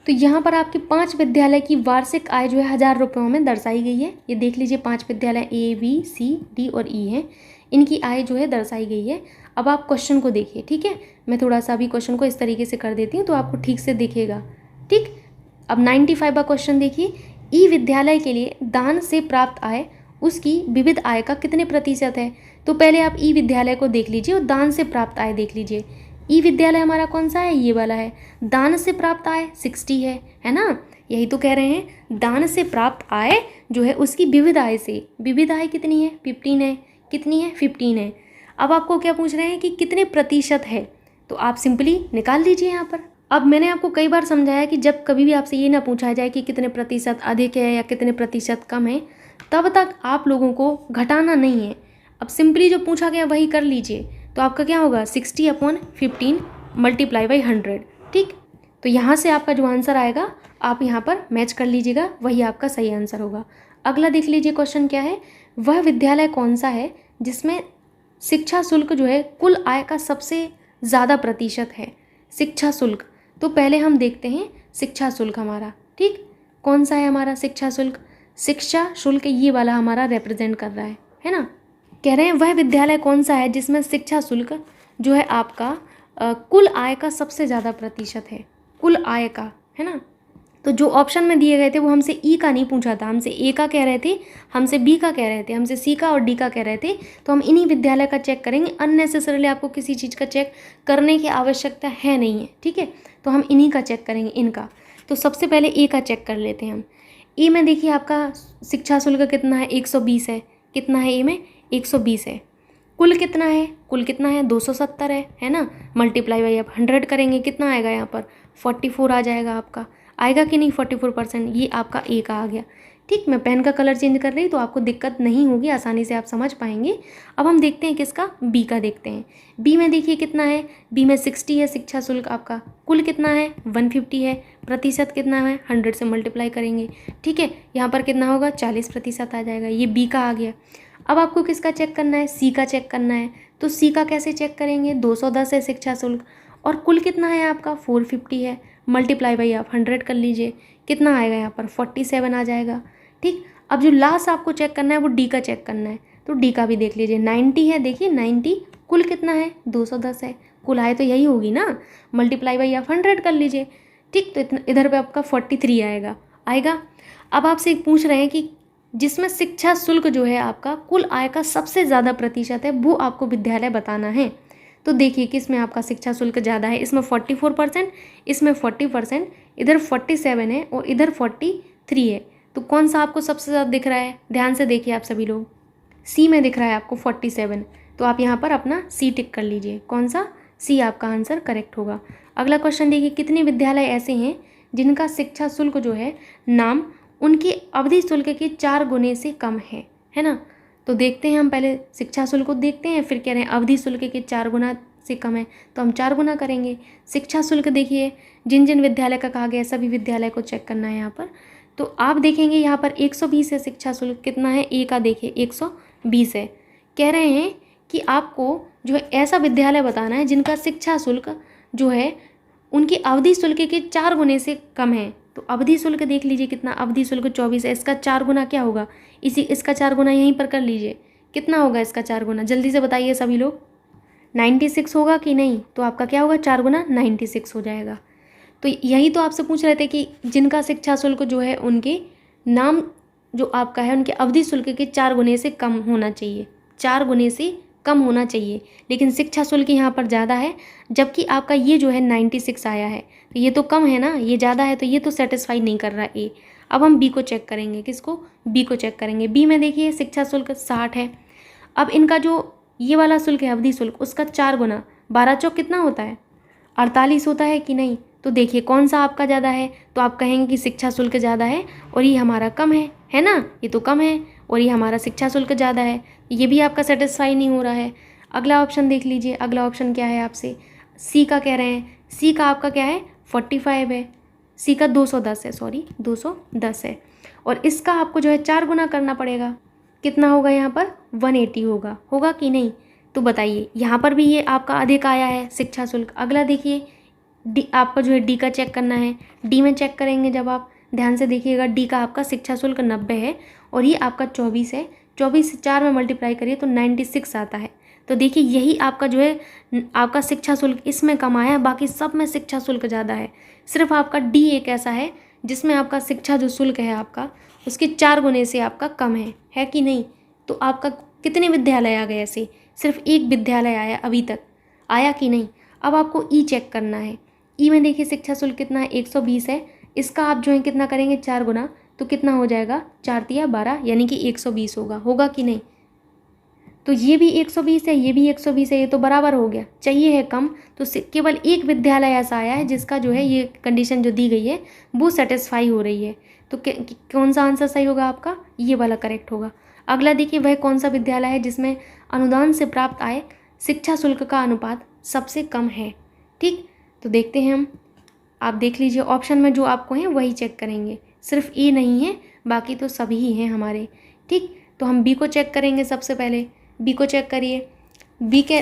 तो यहाँ पर आपके 5 विद्यालय की वार्षिक आय जो है 1000 रुपयों में दर्शाई गई है। ये देख लीजिए 5 विद्यालय A, B, C, D और E हैं, इनकी आय जो है दर्शाई गई है। अब आप क्वेश्चन को देखिए, ठीक है। मैं थोड़ा सा अभी क्वेश्चन को इस तरीके से कर देती हूँ तो आपको ठीक से दिखेगा। ठीक, अब 95 का क्वेश्चन देखिए, ई विद्यालय के लिए दान से प्राप्त आय उसकी विविध आय का कितने प्रतिशत है। तो पहले आप ई विद्यालय को देख लीजिए और दान से प्राप्त आय देख लीजिए। ई विद्यालय हमारा कौन सा है, ये वाला है। दान से प्राप्त आय 60 है ना। यही तो कह रहे हैं, दान से प्राप्त आय जो है उसकी विविध आय से, विविध आय कितनी है 15 है, कितनी है 15 है। अब आपको क्या पूछ रहे हैं कि कितने प्रतिशत है, तो आप सिंपली निकाल लीजिए यहाँ पर। अब मैंने आपको कई बार समझाया कि जब कभी भी आपसे ये ना पूछा जाए कि कितने प्रतिशत अधिक है या कितने प्रतिशत कम है, तब तक आप लोगों को घटाना नहीं है। अब सिंपली जो पूछा गया वही कर लीजिए, तो आपका क्या होगा 60/15 मल्टीप्लाई बाई 100। ठीक, तो यहाँ से आपका जो आंसर आएगा आप यहाँ पर मैच कर लीजिएगा, वही आपका सही आंसर होगा। अगला देख लीजिए क्वेश्चन क्या है, वह विद्यालय कौन सा है जिसमें शिक्षा शुल्क जो है कुल आय का सबसे ज़्यादा प्रतिशत है। शिक्षा शुल्क, तो पहले हम देखते हैं शिक्षा शुल्क हमारा, ठीक, कौन सा है हमारा शिक्षा शुल्क। शिक्षा शुल्क ये वाला हमारा रिप्रेजेंट कर रहा है ना। कह रहे हैं वह विद्यालय कौन सा है जिसमें शिक्षा शुल्क जो है आपका कुल आय का सबसे ज़्यादा प्रतिशत है, कुल आय का, है ना। तो जो ऑप्शन में दिए गए थे वो हमसे ई का नहीं पूछा था, हमसे ए का कह रहे थे, हमसे बी का कह रहे थे, हमसे सी का और डी का कह रहे थे। तो हम इन्हीं विद्यालय का चेक करेंगे, अननेसेसरीली आपको किसी चीज़ का चेक करने की आवश्यकता है नहीं है, ठीक है। तो हम इन्हीं का चेक करेंगे, इनका। तो सबसे पहले ए का चेक कर लेते हैं हम। ए में देखिए आपका शिक्षा शुल्क कितना है 120 है, कितना है ए में 120 है। कुल कितना है, कुल कितना है 270 है ना। मल्टीप्लाई बाई आप 100 करेंगे, कितना आएगा यहाँ पर 44 आ जाएगा आपका, आएगा कि नहीं 44%, ये आपका ए का आ गया। ठीक, मैं पेन का कलर चेंज कर रही तो आपको दिक्कत नहीं होगी, आसानी से आप समझ पाएंगे। अब हम देखते हैं किसका, बी का देखते हैं। बी में देखिए कितना है, बी में 60 है शिक्षा शुल्क आपका, कुल कितना है 150 है, प्रतिशत कितना है 100 से मल्टीप्लाई करेंगे, ठीक है। यहाँ पर कितना होगा 40% आ जाएगा, ये बी का आ गया। अब आपको किसका चेक करना है, सी का चेक करना है। तो सी का कैसे चेक करेंगे, 210 है शिक्षा शुल्क और कुल कितना है आपका 450 है, मल्टीप्लाई बाई आप 100 कर लीजिए, कितना आएगा यहाँ पर 47 आ जाएगा। ठीक, अब जो लास्ट आपको चेक करना है वो डी का चेक करना है। तो डी का भी देख लीजिए 90 है, देखिए 90, कुल कितना है 210 है, कुल आए तो यही होगी ना, मल्टीप्लाई बाई आप 100 कर लीजिए। ठीक, तो इतना इधर पे आपका 43 आएगा। अब आपसे एक पूछ रहे हैं कि जिसमें शिक्षा शुल्क जो है आपका कुल आय का सबसे ज़्यादा प्रतिशत है, वो आपको विद्यालय बताना है। तो देखिए किस में आपका शिक्षा शुल्क ज़्यादा है, इसमें 44%, इसमें 40%, इधर 47 है और इधर 43 है। तो कौन सा आपको सबसे ज़्यादा दिख रहा है, ध्यान से देखिए आप सभी लोग, सी में दिख रहा है आपको 47। तो आप यहाँ पर अपना सी टिक कर लीजिए, कौन सा, सी आपका आंसर करेक्ट होगा। अगला क्वेश्चन देखिए, कितने विद्यालय ऐसे हैं जिनका शिक्षा शुल्क जो है नाम उनकी अवधि शुल्क के 4 गुने से कम है ना। तो देखते हैं हम पहले शिक्षा शुल्क को देखते हैं, फिर कह रहे हैं अवधि शुल्क के 4 गुना से कम है, तो हम 4 गुना करेंगे। शिक्षा शुल्क देखिए जिन जिन विद्यालय का कहा गया सभी विद्यालय को चेक करना है यहाँ पर। तो आप देखेंगे यहाँ पर 120 है शिक्षा शुल्क, कितना है ए का देखिए 120 है। कह रहे हैं कि आपको जो है ऐसा विद्यालय बताना है जिनका शिक्षा शुल्क जो है उनकी अवधि शुल्क के 4 गुने से कम है। तो अवधि शुल्क देख लीजिए कितना, अवधि शुल्क 24 है, इसका 4 गुना क्या होगा, इसका 4 गुना यहीं पर कर लीजिए, कितना होगा इसका 4 गुना, जल्दी से बताइए सभी लोग, 96 होगा कि नहीं। तो आपका क्या होगा 4 गुना 96 हो जाएगा। तो यही तो आपसे पूछ रहे थे कि जिनका शिक्षा शुल्क जो है उनके नाम जो आपका है उनके अवधि शुल्क के 4 गुने से कम होना चाहिए, 4 गुने से कम होना चाहिए, लेकिन शिक्षा शुल्क यहाँ पर ज़्यादा है, जबकि आपका ये जो है 96 आया है, तो ये तो कम है ना, ये ज़्यादा है, तो ये तो सेटिस्फाई नहीं कर रहा ए। अब हम बी को चेक करेंगे, किसको, बी को चेक करेंगे। बी में देखिए शिक्षा शुल्क 60 है। अब इनका जो ये वाला शुल्क है अवधि शुल्क, उसका 4 गुना 12 चौक कितना होता है 48 होता है कि नहीं। तो देखिए कौन सा आपका ज़्यादा है, तो आप कहेंगे कि शिक्षा शुल्क ज़्यादा है और ये हमारा कम है ना, ये तो कम है और ये हमारा शिक्षा शुल्क ज़्यादा है, ये भी आपका सेटिस्फाई नहीं हो रहा है। अगला ऑप्शन देख लीजिए, अगला ऑप्शन क्या है आपसे, सी का कह रहे हैं, सी का आपका क्या है 45 है, सी का 210 है, सॉरी 210 है, और इसका आपको जो है 4 गुना करना पड़ेगा, कितना होगा यहाँ पर 180 होगा कि नहीं। तो बताइए यहाँ पर भी ये आपका अधिक आया है शिक्षा शुल्क। अगला देखिए डी, आपका जो है डी का चेक करना है। डी में चेक करेंगे जब आप ध्यान से देखिएगा, डी का आपका शिक्षा शुल्क 90 है और ये आपका 24 है, 24 से 4 में मल्टीप्लाई करिए तो 96 आता है। तो देखिए यही आपका जो है आपका शिक्षा शुल्क इसमें कम आया है, बाकी सब में शिक्षा शुल्क ज़्यादा है। सिर्फ आपका डी एक ऐसा है जिसमें आपका शिक्षा जो शुल्क है आपका उसके 4 गुने से आपका कम है कि नहीं। तो आपका कितने विद्यालय आ गए ऐसे, सिर्फ एक विद्यालय आया अभी तक, आया कि नहीं। अब आपको ई चेक करना है। ई में देखिए शिक्षा शुल्क कितना है 120 है, इसका आप जो है कितना करेंगे 4 गुना, तो कितना हो जाएगा 4 तिया 12 यानी कि 120 होगा कि नहीं। तो ये भी 120 है, ये भी 120 है, ये तो बराबर हो गया। चाहिए है कम, तो केवल एक विद्यालय ऐसा आया है जिसका जो है ये कंडीशन जो दी गई है वो सेटिस्फाई हो रही है। तो कौन सा आंसर सही होगा आपका, ये वाला करेक्ट होगा। अगला देखिए, वह कौन सा विद्यालय है जिसमें अनुदान से प्राप्त आय शिक्षा शुल्क का अनुपात सबसे कम है। ठीक, तो देखते हैं हम। आप देख लीजिए ऑप्शन में जो आपको हैं वही चेक करेंगे, सिर्फ ए नहीं है, बाकी तो सभी ही हैं हमारे। ठीक, तो हम बी को चेक करेंगे सबसे पहले। बी को चेक करिए। बी के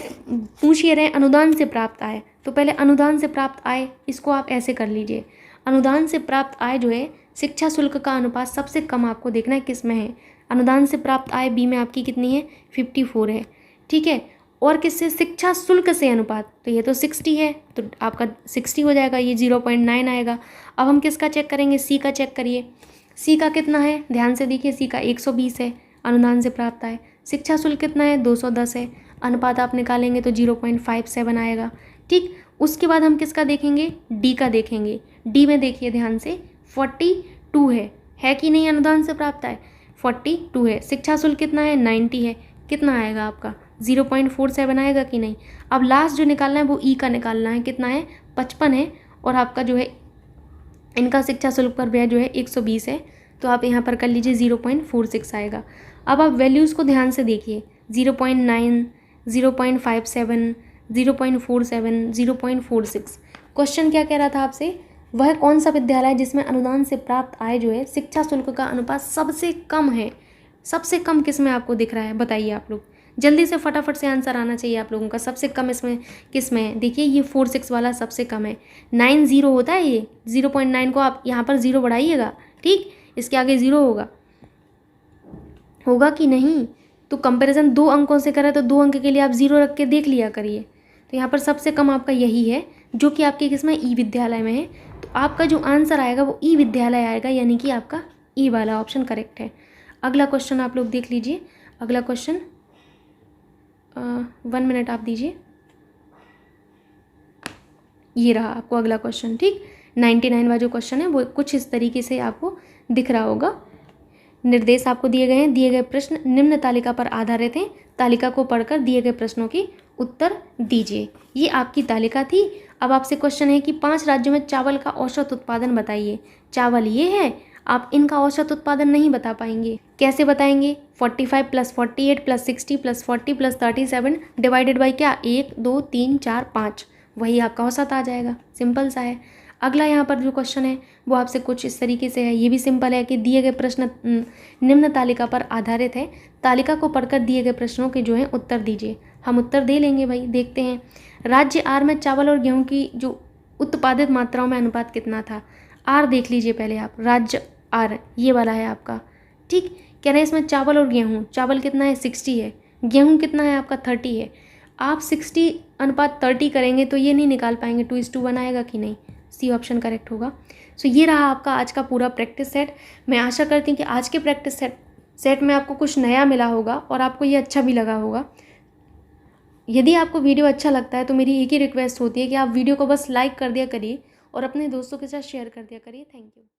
पूछिए रहे अनुदान से प्राप्त आय, तो पहले अनुदान से प्राप्त आय इसको आप ऐसे कर लीजिए। अनुदान से प्राप्त आय जो है शिक्षा शुल्क का अनुपात सबसे कम आपको देखना है किस में है। अनुदान से प्राप्त आय बी में आपकी कितनी है 54 है। ठीक है, और किससे, शिक्षा शुल्क से अनुपात, तो ये तो 60 है, तो आपका 60 हो जाएगा, ये 0.9 आएगा। अब हम किसका चेक करेंगे, सी का चेक करिए। सी का कितना है, ध्यान से देखिए, सी का 120 है अनुदान से प्राप्त आय। शिक्षा शुल्क कितना है 210 है, अनुपात आप निकालेंगे तो 0.57 आएगा। ठीक, उसके बाद हम किसका देखेंगे, डी का देखेंगे। डी में देखिए ध्यान से 42 है कि नहीं, अनुदान से प्राप्त आय 42 है। शिक्षा शुल्क कितना है 90 है, कितना आएगा आपका 0.47 आएगा कि नहीं। अब लास्ट जो निकालना है वो ई का निकालना है, कितना है 55 है, और आपका जो है इनका शिक्षा शुल्क पर व्यय जो है 120 है, तो आप यहाँ पर कर लीजिए 0.46 आएगा। अब आप वैल्यूज़ को ध्यान से देखिए, 0.9, 0.57, 0.47, 0.46। क्वेश्चन क्या कह रहा था आपसे, वह कौन सा विद्यालय है जिसमें अनुदान से प्राप्त आय जो है शिक्षा शुल्क का अनुपात सबसे कम है। सबसे कम किस में आपको दिख रहा है, बताइए आप लोग, जल्दी से फटाफट से आंसर आना चाहिए आप लोगों का। सबसे कम इसमें किस में है, देखिए ये 46 वाला सबसे कम है। 90 होता है ये, 0.9 को आप यहाँ पर 0 बढ़ाइएगा। ठीक, इसके आगे 0 होगा कि नहीं। तो कंपैरिजन 2 अंकों से करें तो 2 अंक के लिए आप 0 रख के देख लिया करिए। तो यहाँ पर सबसे कम आपका यही है जो कि आपके किस में, ई विद्यालय में है। तो आपका जो आंसर आएगा वो ई विद्यालय आएगा, यानी कि आपका ई वाला ऑप्शन करेक्ट है। अगला क्वेश्चन आप लोग देख लीजिए। अगला क्वेश्चन 1 मिनट आप दीजिए, ये रहा आपको अगला क्वेश्चन। ठीक, 99 वाला जो क्वेश्चन है वो कुछ इस तरीके से आपको दिख रहा होगा। निर्देश आपको दिए गए हैं, दिए गए प्रश्न निम्न तालिका पर आधारित हैं, तालिका को पढ़कर दिए गए प्रश्नों की उत्तर दीजिए। ये आपकी तालिका थी। अब आपसे क्वेश्चन है कि 5 राज्यों में चावल का औसत उत्पादन बताइए। चावल ये है, आप इनका औसत उत्पादन नहीं बता पाएंगे, कैसे बताएंगे, 45 + 48 + 60 + 40 + 37 डिवाइडेड बाई क्या, 1 2 3 4 5, वही आपका औसत आ जाएगा। सिंपल सा है। अगला यहाँ पर जो क्वेश्चन है वो आपसे कुछ इस तरीके से है, ये भी सिंपल है कि दिए गए प्रश्न निम्न तालिका पर आधारित है, तालिका को पढ़कर दिए गए प्रश्नों के जो है उत्तर दीजिए। हम उत्तर दे लेंगे भाई, देखते हैं। राज्य आर में चावल और गेहूं की जो उत्पादित मात्राओं में अनुपात कितना था। आर देख लीजिए पहले आप, राज्य आर ये वाला है आपका। ठीक, कह रहे हैं इसमें चावल और गेहूँ, चावल कितना है 60 है, गेहूँ कितना है आपका 30 है। आप 60:30 करेंगे तो ये नहीं निकाल पाएंगे, 2:1 आएगा कि नहीं, सी ऑप्शन करेक्ट होगा। सो ये रहा आपका आज का पूरा प्रैक्टिस सेट। मैं आशा करती हूँ कि आज के प्रैक्टिस सेट में आपको कुछ नया मिला होगा और आपको ये अच्छा भी लगा होगा। यदि आपको वीडियो अच्छा लगता है तो मेरी एक ही रिक्वेस्ट होती है कि आप वीडियो को बस लाइक कर दिया करिए और अपने दोस्तों के साथ शेयर कर दिया करिए। Thank you.